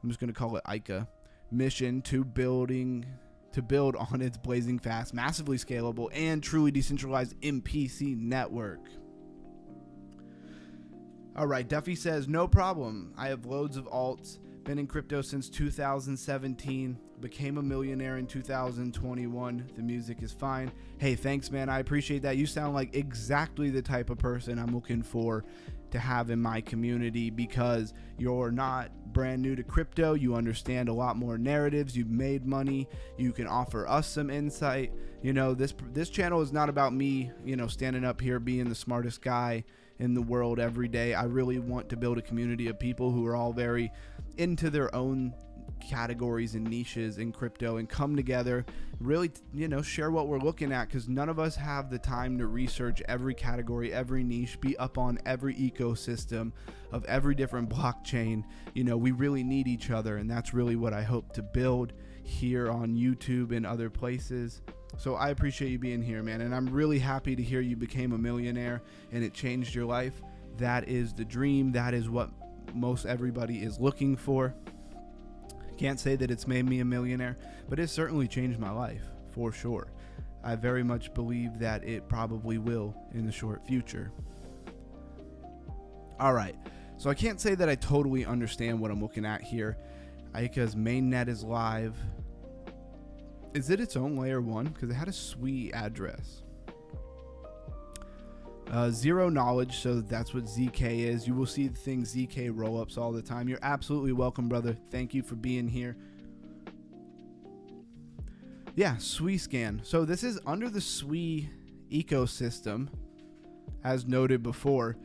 I'm just going to call it IKA mission to build on its blazing fast, massively scalable, and truly decentralized MPC network. All right, Duffy says, no problem. I have loads of alts, been in crypto since 2017, became a millionaire in 2021. The music is fine. Hey, thanks, man. I appreciate that. You sound like exactly the type of person I'm looking for to have in my community because you're not brand new to crypto. You understand a lot more narratives. You've made money. You can offer us some insight. This channel is not about me, standing up here being the smartest guy in the world every day. I really want to build a community of people who are all very into their own categories and niches in crypto and come together, really, share what we're looking at, because none of us have the time to research every category, every niche, be up on every ecosystem of every different blockchain. We really need each other, and that's really what I hope to build here on YouTube and other places. So I appreciate you being here, man, and I'm really happy to hear you became a millionaire and it changed your life. That is the dream. That is what most everybody is looking for. Can't say that it's made me a millionaire, but it certainly changed my life for sure. I very much believe that it probably will in the short future. All right, so I can't say that I totally understand what I'm looking at here. IKA's mainnet is live. Is it its own layer 1? Because it had a SWE address. Zero knowledge, so that's what ZK is. You will see the things ZK roll-ups all the time. You're absolutely welcome, brother. Thank you for being here. Yeah, Sui Scan. So this is under the Sui ecosystem, as noted before,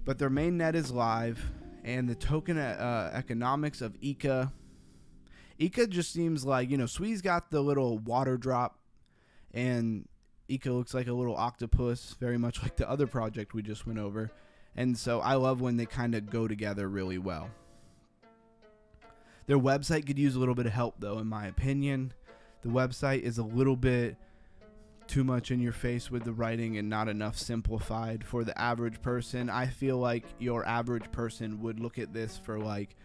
but their main net is live, and the token economics of Ika just seems like, Sui's got the little water drop, and Ika looks like a little octopus, very much like the other project we just went over. And so I love when they kind of go together really well. Their website could use a little bit of help, though, in my opinion. The website is a little bit too much in your face with the writing and not enough simplified for the average person. I feel like your average person would look at this for like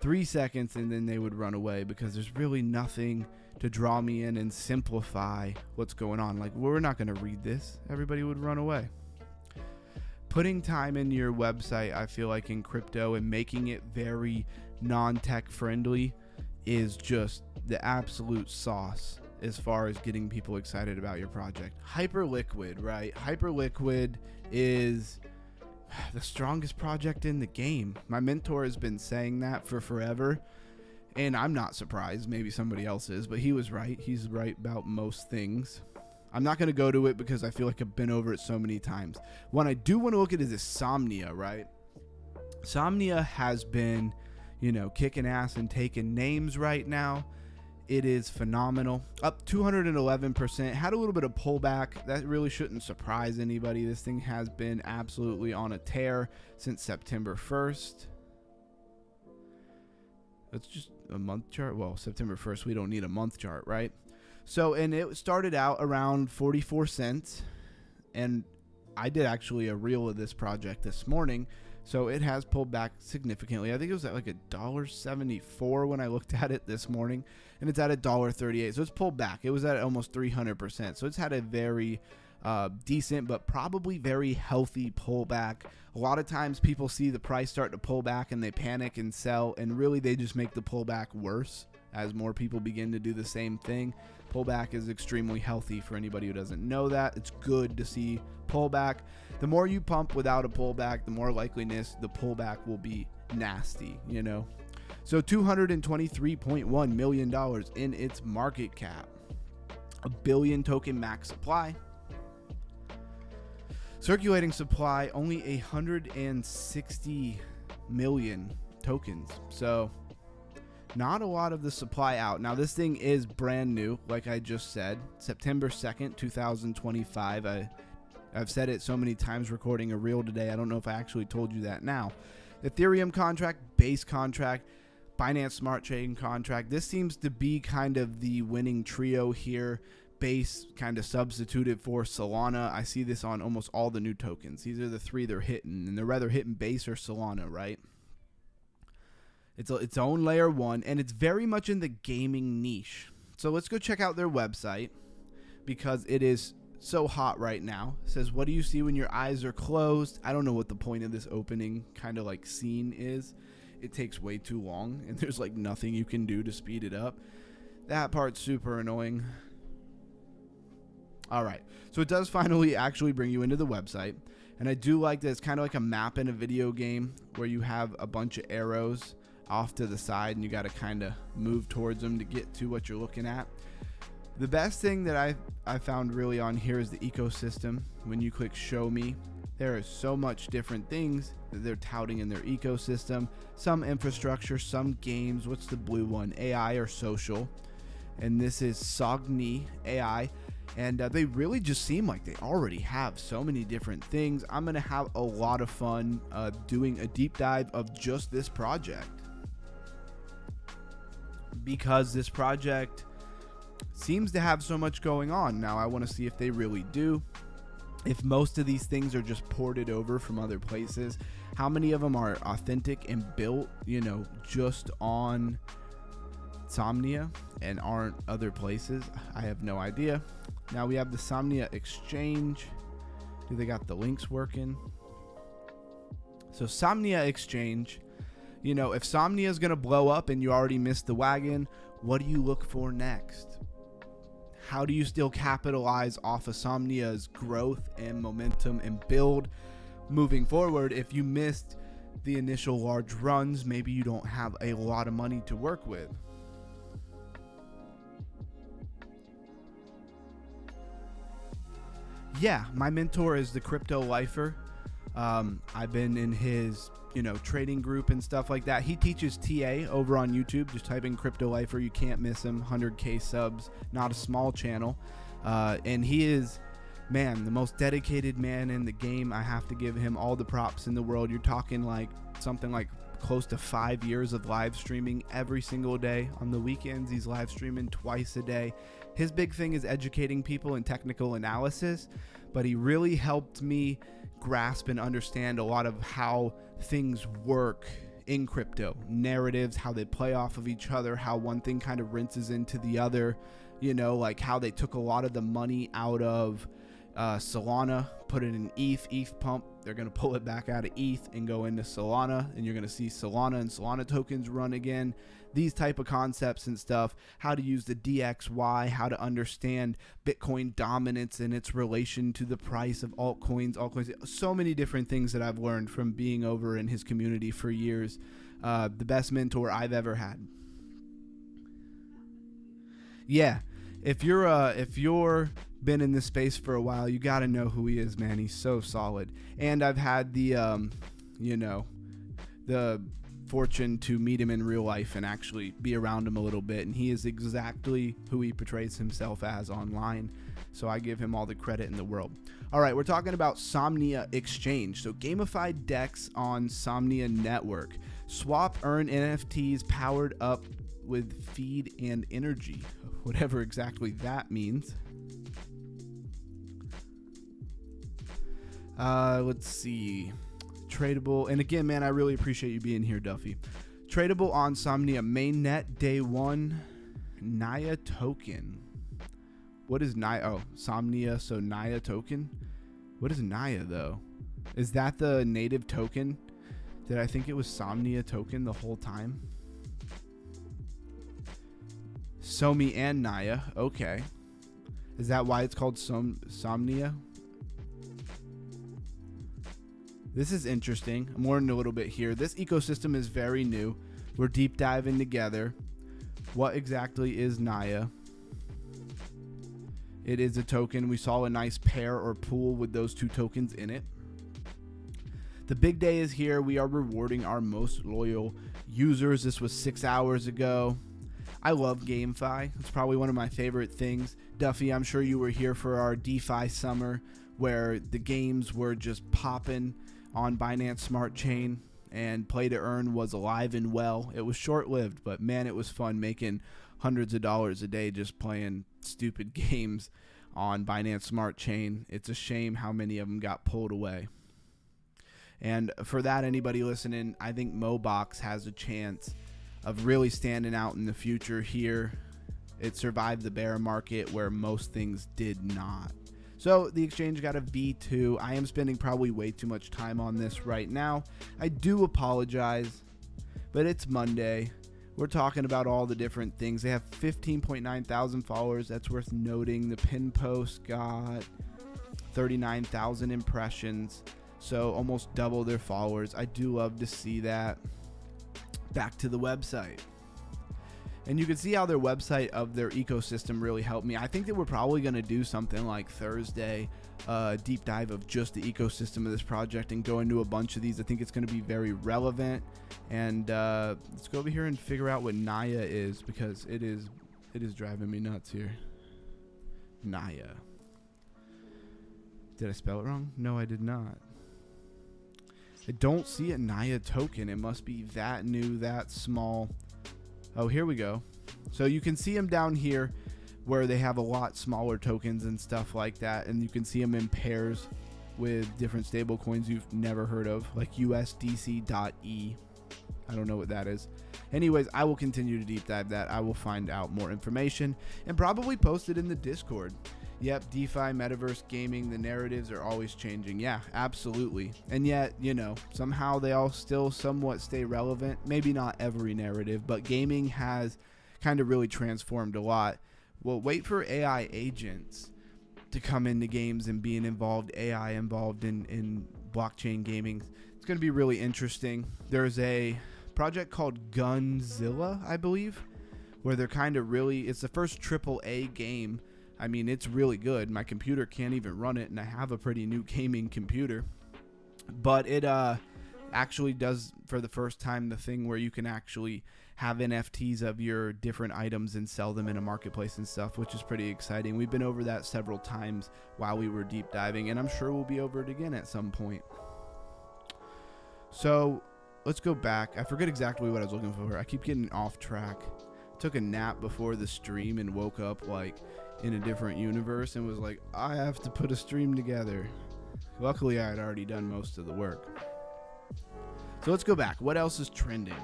3 seconds and then they would run away, because there's really nothing to draw me in and simplify what's going on. Like, we're not going to read this. Everybody would run away. Putting time into your website, I feel like in crypto, and making it very non-tech friendly is just the absolute sauce as far as getting people excited about your project. Hyperliquid, right? Hyperliquid is the strongest project in the game. My mentor has been saying that for forever, and I'm not surprised. Maybe somebody else is, but he was right. He's right about most things. I'm not going to go to it because I feel like I've been over it so many times. What I do want to look at is Somnia, right? Somnia has been, kicking ass and taking names right now. It is phenomenal. Up 211%. Had a little bit of pullback. That really shouldn't surprise anybody. This thing has been absolutely on a tear since September 1st. It's just a month chart. Well, September 1st, we don't need a month chart, right? So, and it started out around 44 cents. And I did actually a reel of this project this morning. So it has pulled back significantly. I think it was at like $1.74 when I looked at it this morning, and it's at $1.38. So it's pulled back. It was at almost 300%. So it's had a very decent, but probably very healthy pullback. A lot of times people see the price start to pull back and they panic and sell, and really they just make the pullback worse as more people begin to do the same thing. Pullback is extremely healthy for anybody who doesn't know that. It's good to see pullback. The more you pump without a pullback, the more likeliness the pullback will be nasty, So $223.1 million in its market cap. A billion token max supply. Circulating supply, only 160 million tokens. So not a lot of the supply out. Now, this thing is brand new, like I just said. September 2nd, 2025. I've said it so many times recording a reel today. I don't know if I actually told you that now. Ethereum contract, Base contract, Binance Smart Chain contract. This seems to be kind of the winning trio here. Base kind of substituted for Solana. I see this on almost all the new tokens. These are the three they're hitting, and they're rather hitting Base or Solana, right? It's its own layer one, and it's very much in the gaming niche. So let's go check out their website, because it is so hot right now. It says, what do you see when your eyes are closed? I don't know what the point of this opening kind of like scene is. It takes way too long, and there's like nothing you can do to speed it up. That part's super annoying. All right, so it does finally actually bring you into the website, and I do like that it's kind of like a map in a video game where you have a bunch of arrows off to the side, and you got to kind of move towards them to get to what you're looking at. The best thing that I found really on here is the ecosystem. When you click show me, there is so much different things that they're touting in their ecosystem. Some infrastructure, some games. What's the blue one? AI or social. And this is Sogni AI. And they really just seem like they already have so many different things. I'm going to have a lot of fun doing a deep dive of just this project, because this project seems to have so much going on. Now, I want to see if they really do. If most of these things are just ported over from other places, how many of them are authentic and built, just on Somnia and aren't other places? I have no idea. Now we have the Somnia exchange. Do they got the links working? So Somnia exchange, if Somnia is going to blow up and you already missed the wagon, what do you look for next? How do you still capitalize off of Somnia's growth and momentum and build moving forward? If you missed the initial large runs, maybe you don't have a lot of money to work with. Yeah, my mentor is the Crypto Lifer. I've been in his, trading group and stuff like that. He teaches TA over on YouTube. Just type in Crypto Lifer. You can't miss him. 100K subs, not a small channel. And he is, man, the most dedicated man in the game. I have to give him all the props in the world. You're talking like something like close to 5 years of live streaming every single day. On the weekends, he's live streaming twice a day. His big thing is educating people in technical analysis, but he really helped me grasp and understand a lot of how things work in crypto, narratives, how they play off of each other, how one thing kind of rinses into the other, like how they took a lot of the money out of Solana, put it in ETH pump. They're going to pull it back out of ETH and go into Solana, and you're going to see Solana and Solana tokens run again. These type of concepts and stuff, how to use the DXY, how to understand Bitcoin dominance and its relation to the price of altcoins, so many different things that I've learned from being over in his community for years. The best mentor I've ever had. Yeah, if you're been in this space for a while, you got to know who he is, man. He's so solid. And I've had the the fortune to meet him in real life and actually be around him a little bit, and he is exactly who he portrays himself as online, so I give him all the credit in the world. All right, we're talking about Somnia Exchange. So gamified DEX on Somnia Network. Swap, earn NFTs powered up with feed and energy, whatever exactly that means. Let's see. Tradable, and again, man, I really appreciate you being here, Duffy. Tradable on Somnia mainnet day one. Naya token. What is Naya? Oh, Somnia, so Naya token. What is Naya though? Is that the native token? Did I think it was Somnia token the whole time? Somi and Naya. Okay. Is that why it's called Somnia? This is interesting. I'm learning a little bit here. This ecosystem is very new. We're deep diving together. What exactly is Naya? It is a token. We saw a nice pair or pool with those two tokens in it. The big day is here. We are rewarding our most loyal users. This was 6 hours ago. I love GameFi. It's probably one of my favorite things. Duffy, I'm sure you were here for our DeFi summer where the games were just popping on Binance Smart Chain, and play to earn was alive and well. It was short-lived, but man, it was fun making hundreds of dollars a day just playing stupid games on Binance Smart Chain. It's a shame how many of them got pulled away. And for that, anybody listening, I think Mobox has a chance of really standing out in the future here. It survived the bear market where most things did not. So the exchange got a V2. I am spending probably way too much time on this right now. I do apologize, but it's Monday. We're talking about all the different things. They have 15.9 thousand followers. That's worth noting. The pin post got 39,000 impressions, so almost double their followers. I do love to see that. Back to the website. And you can see how their website of their ecosystem really helped me. I think that we're probably going to do something like Thursday, deep dive of just the ecosystem of this project and go into a bunch of these. I think it's going to be very relevant. And let's go over here and figure out what Naya is, because it is driving me nuts here. Naya. Did I spell it wrong? No, I did not. I don't see a Naya token. It must be that new, that small. Oh, here we go. So you can see them down here where they have a lot smaller tokens and stuff like that. And you can see them in pairs with different stable coins you've never heard of, like USDC.E. I don't know what that is. Anyways, I will continue to deep dive that. I will find out more information and probably post it in the Discord. Yep, DeFi, metaverse, gaming, the narratives are always changing. Yeah, absolutely. And yet, somehow they all still somewhat stay relevant. Maybe not every narrative, but gaming has kind of really transformed a lot Well, wait for AI agents to come into games and being involved, AI involved in blockchain gaming. It's going to be really interesting. There's a project called Gunzilla, I believe, where they're kind of really, it's the first AAA game. I mean, it's really good. My computer can't even run it, and I have a pretty new gaming computer. But it actually does, for the first time, the thing where you can actually have NFTs of your different items and sell them in a marketplace and stuff, which is pretty exciting. We've been over that several times while we were deep diving, and I'm sure we'll be over it again at some point. So let's go back. I forget exactly what I was looking for. I keep getting off track. Took a nap before the stream and woke up like in a different universe and was like, I have to put a stream together. Luckily, I had already done most of the work. So let's go back. What else is trending?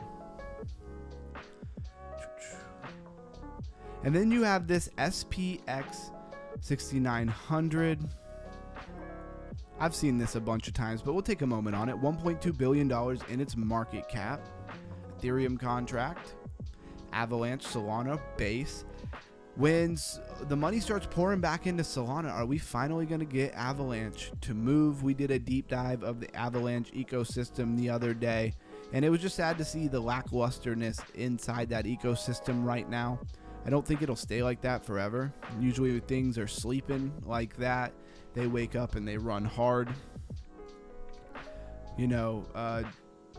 And then you have this SPX 6900. I've seen this a bunch of times, but we'll take a moment on it. $1.2 billion in its market cap. Ethereum contract. Avalanche, Solana, Base. When the money starts pouring back into Solana, are we finally going to get Avalanche to move? We did a deep dive of the Avalanche ecosystem the other day, and it was just sad to see the lacklusterness inside that ecosystem right now. I don't think it'll stay like that forever. Usually when things are sleeping like that, they wake up and they run hard. You know,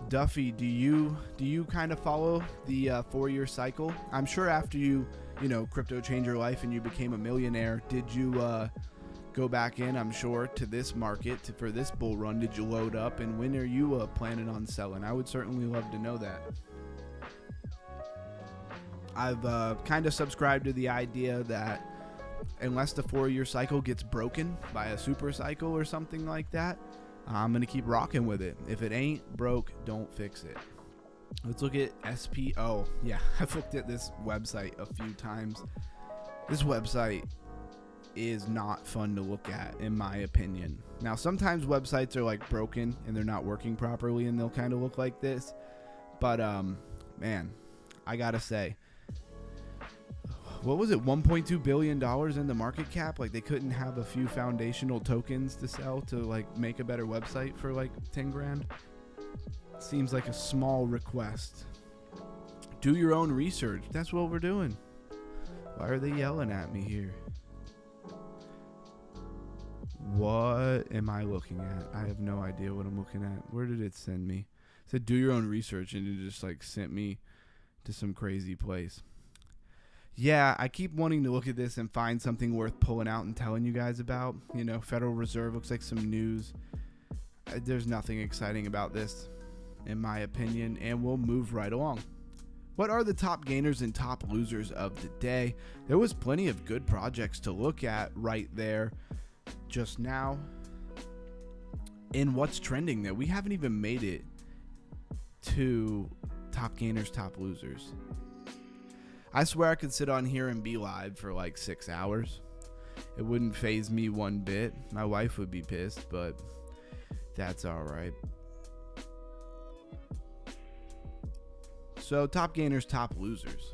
Duffy, do you kind of follow the 4-year cycle? I'm sure after you crypto changed your life and you became a millionaire, did you go back in, I'm sure, to this market for this bull run? Did you load up, and when are you planning on selling? I would certainly love to know that. I've kind of subscribed to the idea that unless the 4-year cycle gets broken by a super cycle or something like that, I'm going to keep rocking with it. If it ain't broke, don't fix it. Let's look at SPO. Yeah, I've looked at this website a few times. This website is not fun to look at, in my opinion. Now, sometimes websites are like broken and they're not working properly and they'll kind of look like this. But, man, I got to say, what was it, $1.2 billion in the market cap? Like, they couldn't have a few foundational tokens to sell to like make a better website for like 10 grand. Seems like a small request. Do your own research. That's what we're doing. Why are they yelling at me here? What am I looking at? I have no idea what I'm looking at. Where did it send me? It said do your own research, and it just like sent me to some crazy place. Yeah, I keep wanting to look at this and find something worth pulling out and telling you guys about. You know, Federal Reserve looks like some news. There's nothing exciting about this, in my opinion, and we'll move right along. What are the top gainers and top losers of the day? There was plenty of good projects to look at right there just now. And what's trending there? We haven't even made it to top gainers, top losers. I swear I could sit on here and be live for like 6 hours. It wouldn't faze me one bit. My wife would be pissed, but that's all right. So top gainers, top losers.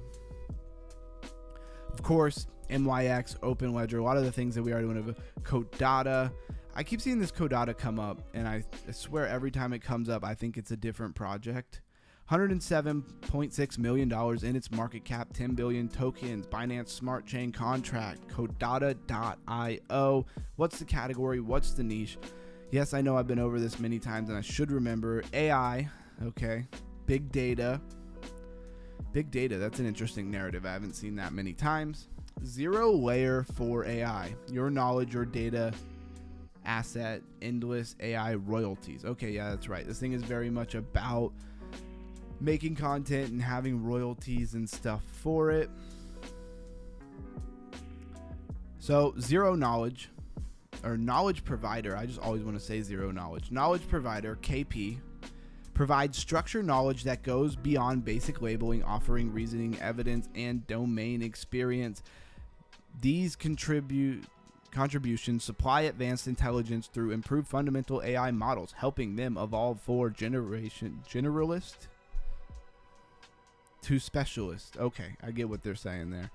Of course, MYX, Open Ledger, a lot of the things that we already went over. Codata. I keep seeing this Codata come up, and I swear every time it comes up, I think it's a different project. $107.6 million in its market cap, 10 billion tokens, Binance Smart Chain contract, Codata.io. What's the category? What's the niche? Yes, I know I've been over this many times, and I should remember. AI, okay. Big data. Big data, that's an interesting narrative. I haven't seen that many times. Zero layer for AI. Your knowledge, your data, asset, endless AI royalties. Okay, yeah, that's right. This thing is very much about making content and having royalties and stuff for it. So zero knowledge, or knowledge provider, I just always want to say zero knowledge. Knowledge provider, KP, provides structured knowledge that goes beyond basic labeling, offering reasoning, evidence, and domain experience. These contributions supply advanced intelligence through improved fundamental AI models, helping them evolve for generalist to specialist. Okay, I get what they're saying there.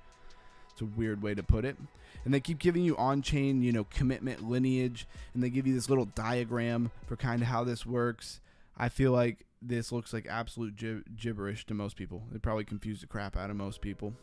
It's a weird way to put it. And they keep giving you on-chain, you know, commitment lineage, and they give you this little diagram for kind of how this works. I feel like this looks like absolute gibberish to most people. It probably confused the crap out of most people.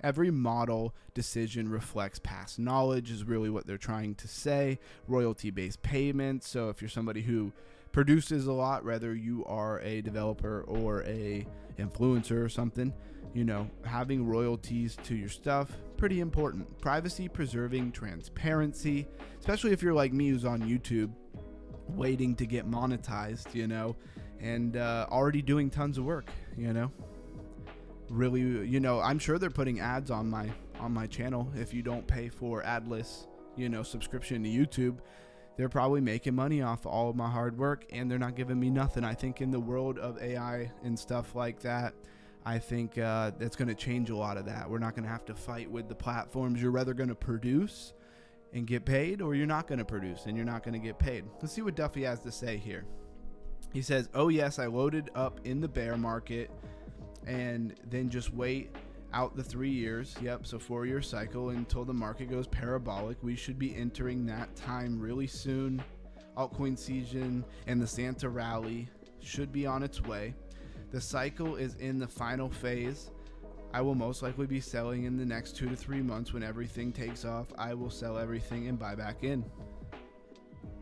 Every model decision reflects past knowledge is really what they're trying to say. Royalty-based payments. So if you're somebody who produces a lot, whether you are a developer or a influencer or something, you know, having royalties to your stuff, pretty important. Privacy preserving transparency, especially if you're like me who's on YouTube waiting to get monetized, you know, and already doing tons of work, you know. Really, you know, I'm sure they're putting ads on my channel. If you don't pay for adless, you know, subscription to YouTube, they're probably making money off all of my hard work, and they're not giving me nothing. I think in the world of AI and stuff like that, I think that's going to change a lot of that. We're not going to have to fight with the platforms. You're rather going to produce and get paid, or you're not going to produce and you're not going to get paid. Let's see what Duffy has to say here. He says, "Oh yes, I loaded up in the bear market and then just wait out the 3 years." Yep, so 4-year cycle until the market goes parabolic. We should be entering that time really soon. Altcoin season and the Santa rally should be on its way. The cycle is in the final phase. I will most likely be selling in the next 2 to 3 months. When everything takes off, I will sell everything and buy back in.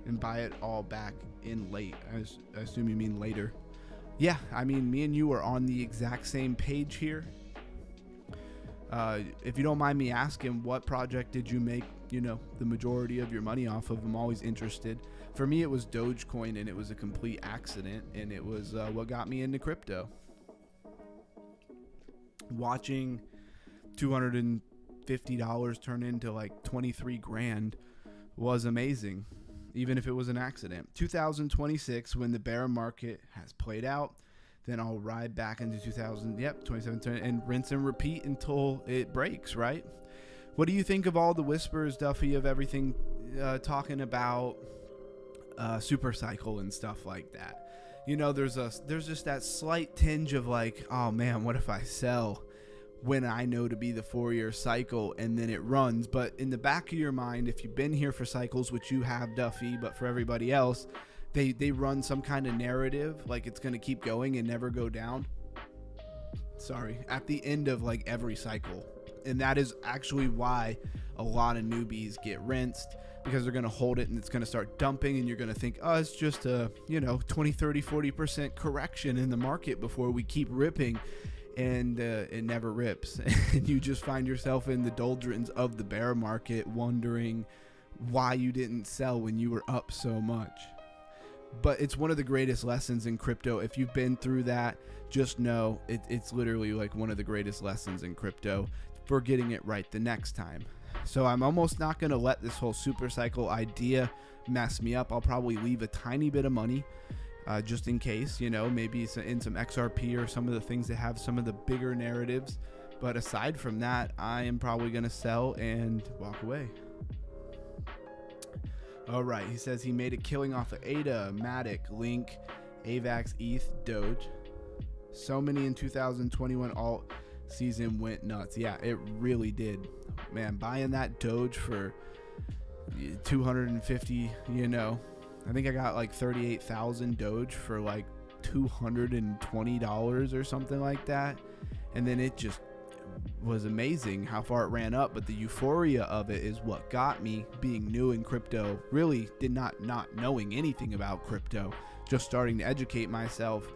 And buy it all back in late. I assume you mean later. Yeah, I mean, me and you are on the exact same page here. If you don't mind me asking, what project did you make, you know, the majority of your money off of? I'm always interested. For me, it was Dogecoin, and it was a complete accident, and it was what got me into crypto. Watching $250 turn into like 23 grand was amazing, even if it was an accident. 2026, when the bear market has played out, then I'll ride back into 27 and rinse and repeat until it breaks, right? What do you think of all the whispers, Duffy, of everything talking about super cycle and stuff like that? You know, there's just that slight tinge of like, oh man, what if I sell when I know to be the 4-year cycle and then it runs? But in the back of your mind, if you've been here for cycles, which you have, Duffy, but for everybody else, they run some kind of narrative like it's going to keep going and never go down. Sorry, at the end of like every cycle. And that is actually why a lot of newbies get rinsed, because they're going to hold it and it's going to start dumping, and you're going to think, oh, it's just a, you know, 20, 30, 40% correction in the market before we keep ripping. And it never rips. And you just find yourself in the doldrums of the bear market wondering why you didn't sell when you were up so much. But it's one of the greatest lessons in crypto. If you've been through that, just know it's literally like one of the greatest lessons in crypto for getting it right the next time. So I'm almost not going to let this whole super cycle idea mess me up. I'll probably leave a tiny bit of money just in case, you know, maybe in some XRP or some of the things that have some of the bigger narratives. But aside from that, I am probably going to sell and walk away. All right, he says he made a killing off of ADA, Matic, Link, AVAX, ETH, Doge. So many in 2021 alt season went nuts. Yeah, it really did. Man, buying that Doge for 250, you know, I think I got like 38,000 Doge for like $220 or something like that. And then it just was amazing how far it ran up. But the euphoria of it is what got me, being new in crypto, really did not knowing anything about crypto, just starting to educate myself.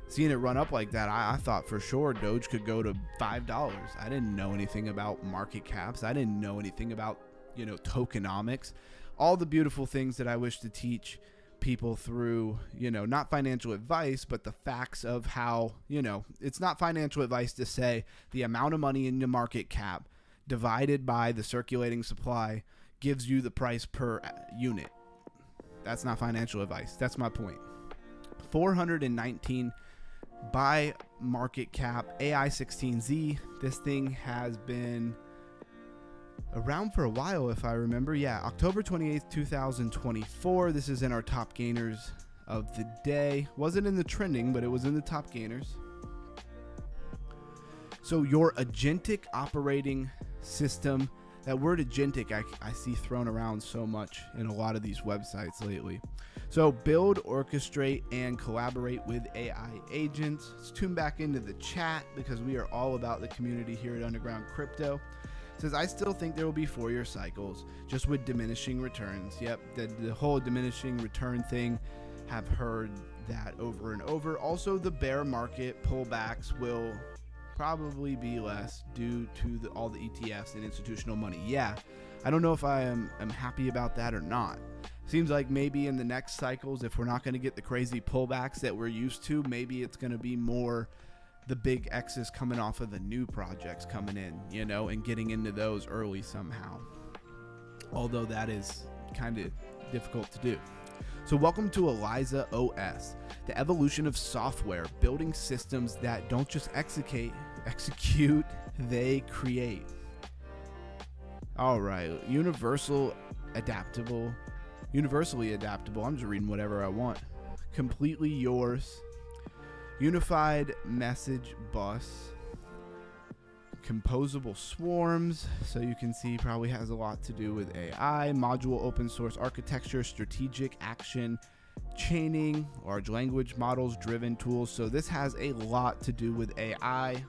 Seeing it run up like that, I thought for sure Doge could go to $5. I didn't know anything about market caps. I didn't know anything about, you know, tokenomics, all the beautiful things that I wish to teach people through, you know, not financial advice, but the facts of how, you know, it's not financial advice to say the amount of money in the market cap divided by the circulating supply gives you the price per unit. That's not financial advice. That's my point. 419 by market cap AI16Z. This thing has been around for a while, if I remember. Yeah, October 28th, 2024. This is in our top gainers of the day. Wasn't in the trending, but it was in the top gainers. So your agentic operating system. That word agentic I see thrown around so much in a lot of these websites lately. So build, orchestrate, and collaborate with AI agents. Let's tune back into the chat because we are all about the community here at Underground Crypto. It says, I still think there will be 4-year cycles, just with diminishing returns. Yep, the whole diminishing return thing, have heard that over and over. Also, the bear market pullbacks will probably be less due to all the ETFs and institutional money. Yeah, I don't know if I am happy about that or not. Seems like maybe in the next cycles, if we're not going to get the crazy pullbacks that we're used to, maybe it's going to be more the big X's coming off of the new projects coming in, you know, and getting into those early somehow. Although that is kind of difficult to do. So welcome to Eliza OS, the evolution of software, building systems that don't just execute, they create. All right, universally adaptable. I'm just reading whatever I want. Completely yours. Unified message bus. Composable swarms, so you can see probably has a lot to do with AI. Module open source architecture, strategic action, chaining, large language models, driven tools. So this has a lot to do with AI.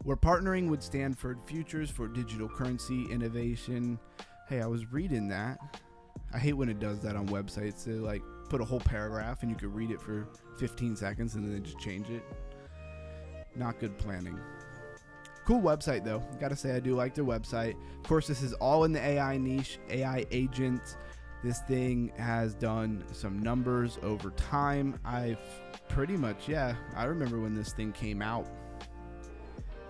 We're partnering with Stanford Futures for digital currency innovation. Hey, I was reading that. I hate when it does that on websites. They like put a whole paragraph and you could read it for 15 seconds and then they just change it. Not good planning. Cool website though. Gotta say I do like their website. Of course, this is all in the AI niche, AI agents. This thing has done some numbers over time. I've pretty much, I remember when this thing came out.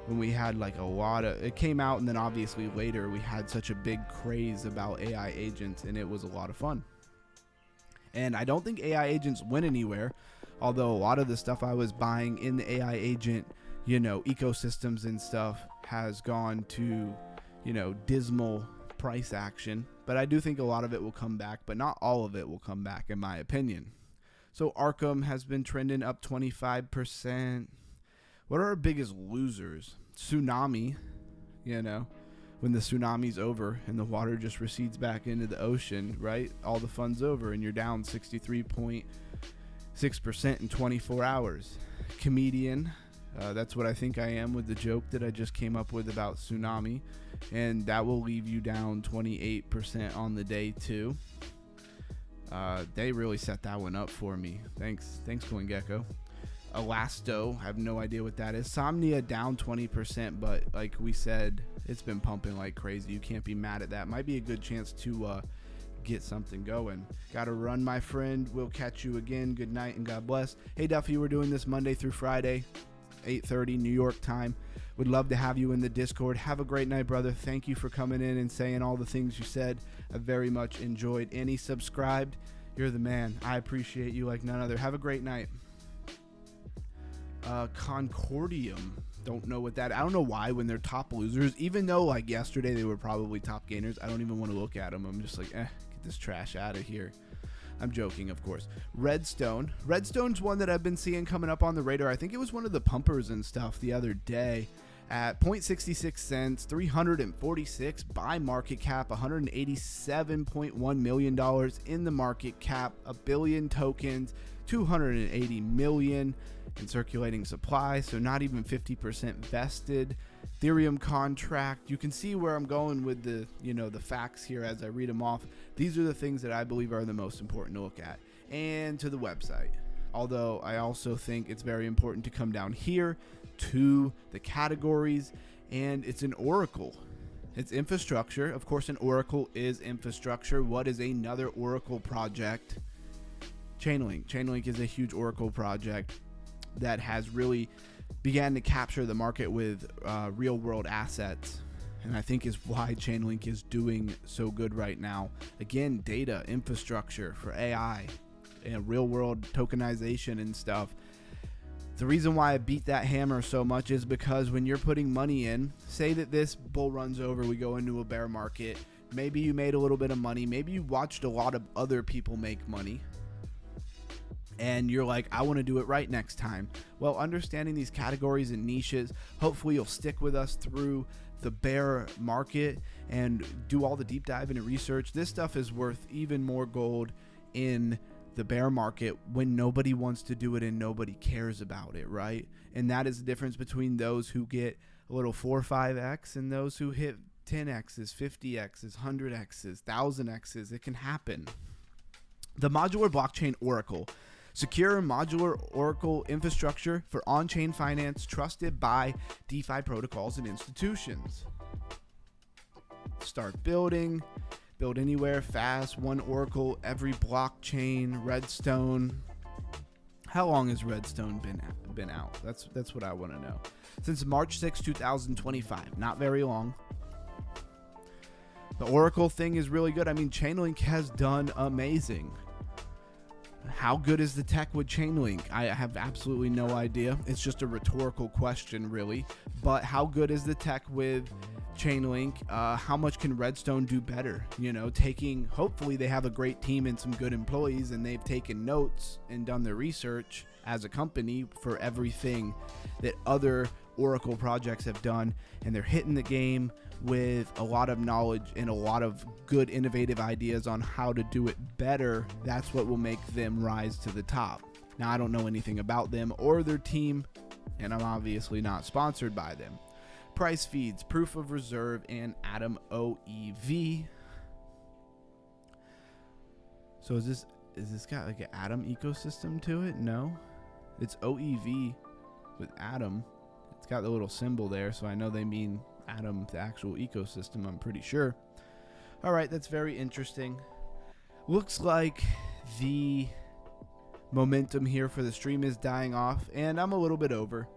When we had like a lot of, it came out and then obviously later we had such a big craze about AI agents and it was a lot of fun. And I don't think AI agents went anywhere, although a lot of the stuff I was buying in the AI agent, you know, ecosystems and stuff has gone to, you know, dismal price action. But I do think a lot of it will come back, but not all of it will come back in my opinion. So Arkham has been trending up 25%. What are our biggest losers? Tsunami, you know, when the tsunami's over and the water just recedes back into the ocean, right? All the fun's over and you're down 63.6% in 24 hours. Comedian, that's what I think I am with the joke that I just came up with about tsunami. And that will leave you down 28% on the day too. They really set that one up for me. Thanks CoinGecko. Elasto, I have no idea what that is. Somnia down 20%, but like we said, it's been pumping like crazy. You can't be mad at that. Might be a good chance to get something going. Gotta run, my friend. We'll catch you again. Good night and God bless. Hey Duffy, we're doing this Monday through Friday, 8:30 New York time. Would love to have you in the Discord. Have a great night, brother. Thank you for coming in and saying all the things you said. I very much enjoyed. Any subscribed? You're the man. I appreciate you like none other. Have a great night. Concordium, don't know what that, I don't know why when they're top losers, even though like yesterday they were probably top gainers, I don't even want to look at them. I'm just like, get this trash out of here. I'm joking, of course. Redstone's one that I've been seeing coming up on the radar. I think it was one of the pumpers and stuff the other day at 0.66 cents, 346 by market cap, $187.1 million in the market cap, a billion tokens, 280 million in circulating supply, so not even 50% vested. Ethereum contract, you can see where I'm going with the, you know, the facts here as I read them off. These are the things that I believe are the most important to look at, and to the website. Although I also think it's very important to come down here to the categories, and it's an oracle. It's infrastructure. Of course, an oracle is infrastructure. What is another oracle project? Chainlink. Chainlink is a huge oracle project that has really began to capture the market with real world assets, and I think is why Chainlink is doing so good right now. Again, data infrastructure for AI and real world tokenization and stuff. The reason why I beat that hammer so much is because when you're putting money in, say that this bull runs over, we go into a bear market, maybe you made a little bit of money, maybe you watched a lot of other people make money, and you're like, I want to do it right next time. Well, understanding these categories and niches, hopefully you'll stick with us through the bear market and do all the deep dive into research, this stuff is worth even more gold in the bear market when nobody wants to do it and nobody cares about it, right? And that is the difference between those who get a little 4 or 5x and those who hit 10x's, 50x's, 100x's, 1000x's. It can happen. The modular blockchain Oracle. Secure modular Oracle infrastructure for on-chain finance trusted by DeFi protocols and institutions. Start building. Build anywhere, fast, one Oracle, every blockchain, Redstone. How long has Redstone been out? That's what I want to know. Since March 6, 2025. Not very long. The Oracle thing is really good. I mean, Chainlink has done amazing. How good is the tech with Chainlink? I have absolutely no idea. It's just a rhetorical question, really. But how good is the tech with Chainlink? How much can Redstone do better? You know, hopefully they have a great team and some good employees, and they've taken notes and done their research as a company for everything that other Oracle projects have done, and they're hitting the game with a lot of knowledge and a lot of good innovative ideas on how to do it better. That's what will make them rise to the top. Now, I don't know anything about them or their team, and I'm obviously not sponsored by them. Price feeds, proof of reserve, and Atom OEV. So is this got like an Atom ecosystem to it? No, it's OEV with Atom. It's got the little symbol there, so I know they mean Atom, the actual ecosystem, I'm pretty sure. All right, that's very interesting. Looks like the momentum here for the stream is dying off, and I'm a little bit over.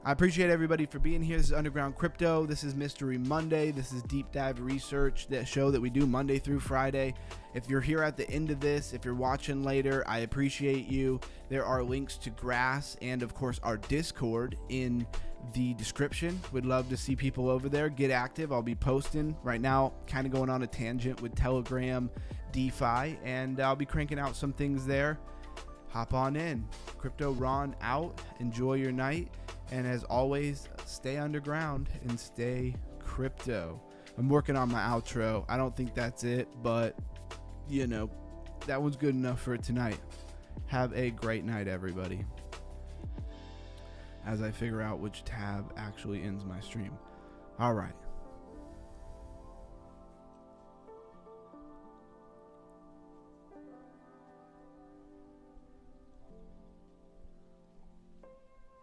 I appreciate everybody for being here. This is Underground Crypto. This is Mystery Monday. This is Deep Dive Research, that show that we do Monday through Friday. If you're here at the end of this, if you're watching later, I appreciate you. There are links to Grass and, of course, our Discord in the description. Would love to see people over there. Get active. I'll be posting right now, kind of going on a tangent with Telegram, DeFi, and I'll be cranking out some things there. Hop on in. Crypto Ron out. Enjoy your night. And as always, stay underground and stay crypto. I'm working on my outro. I don't think that's it, but, you know, that one's good enough for tonight. Have a great night, everybody. As I figure out which tab actually ends my stream. All right.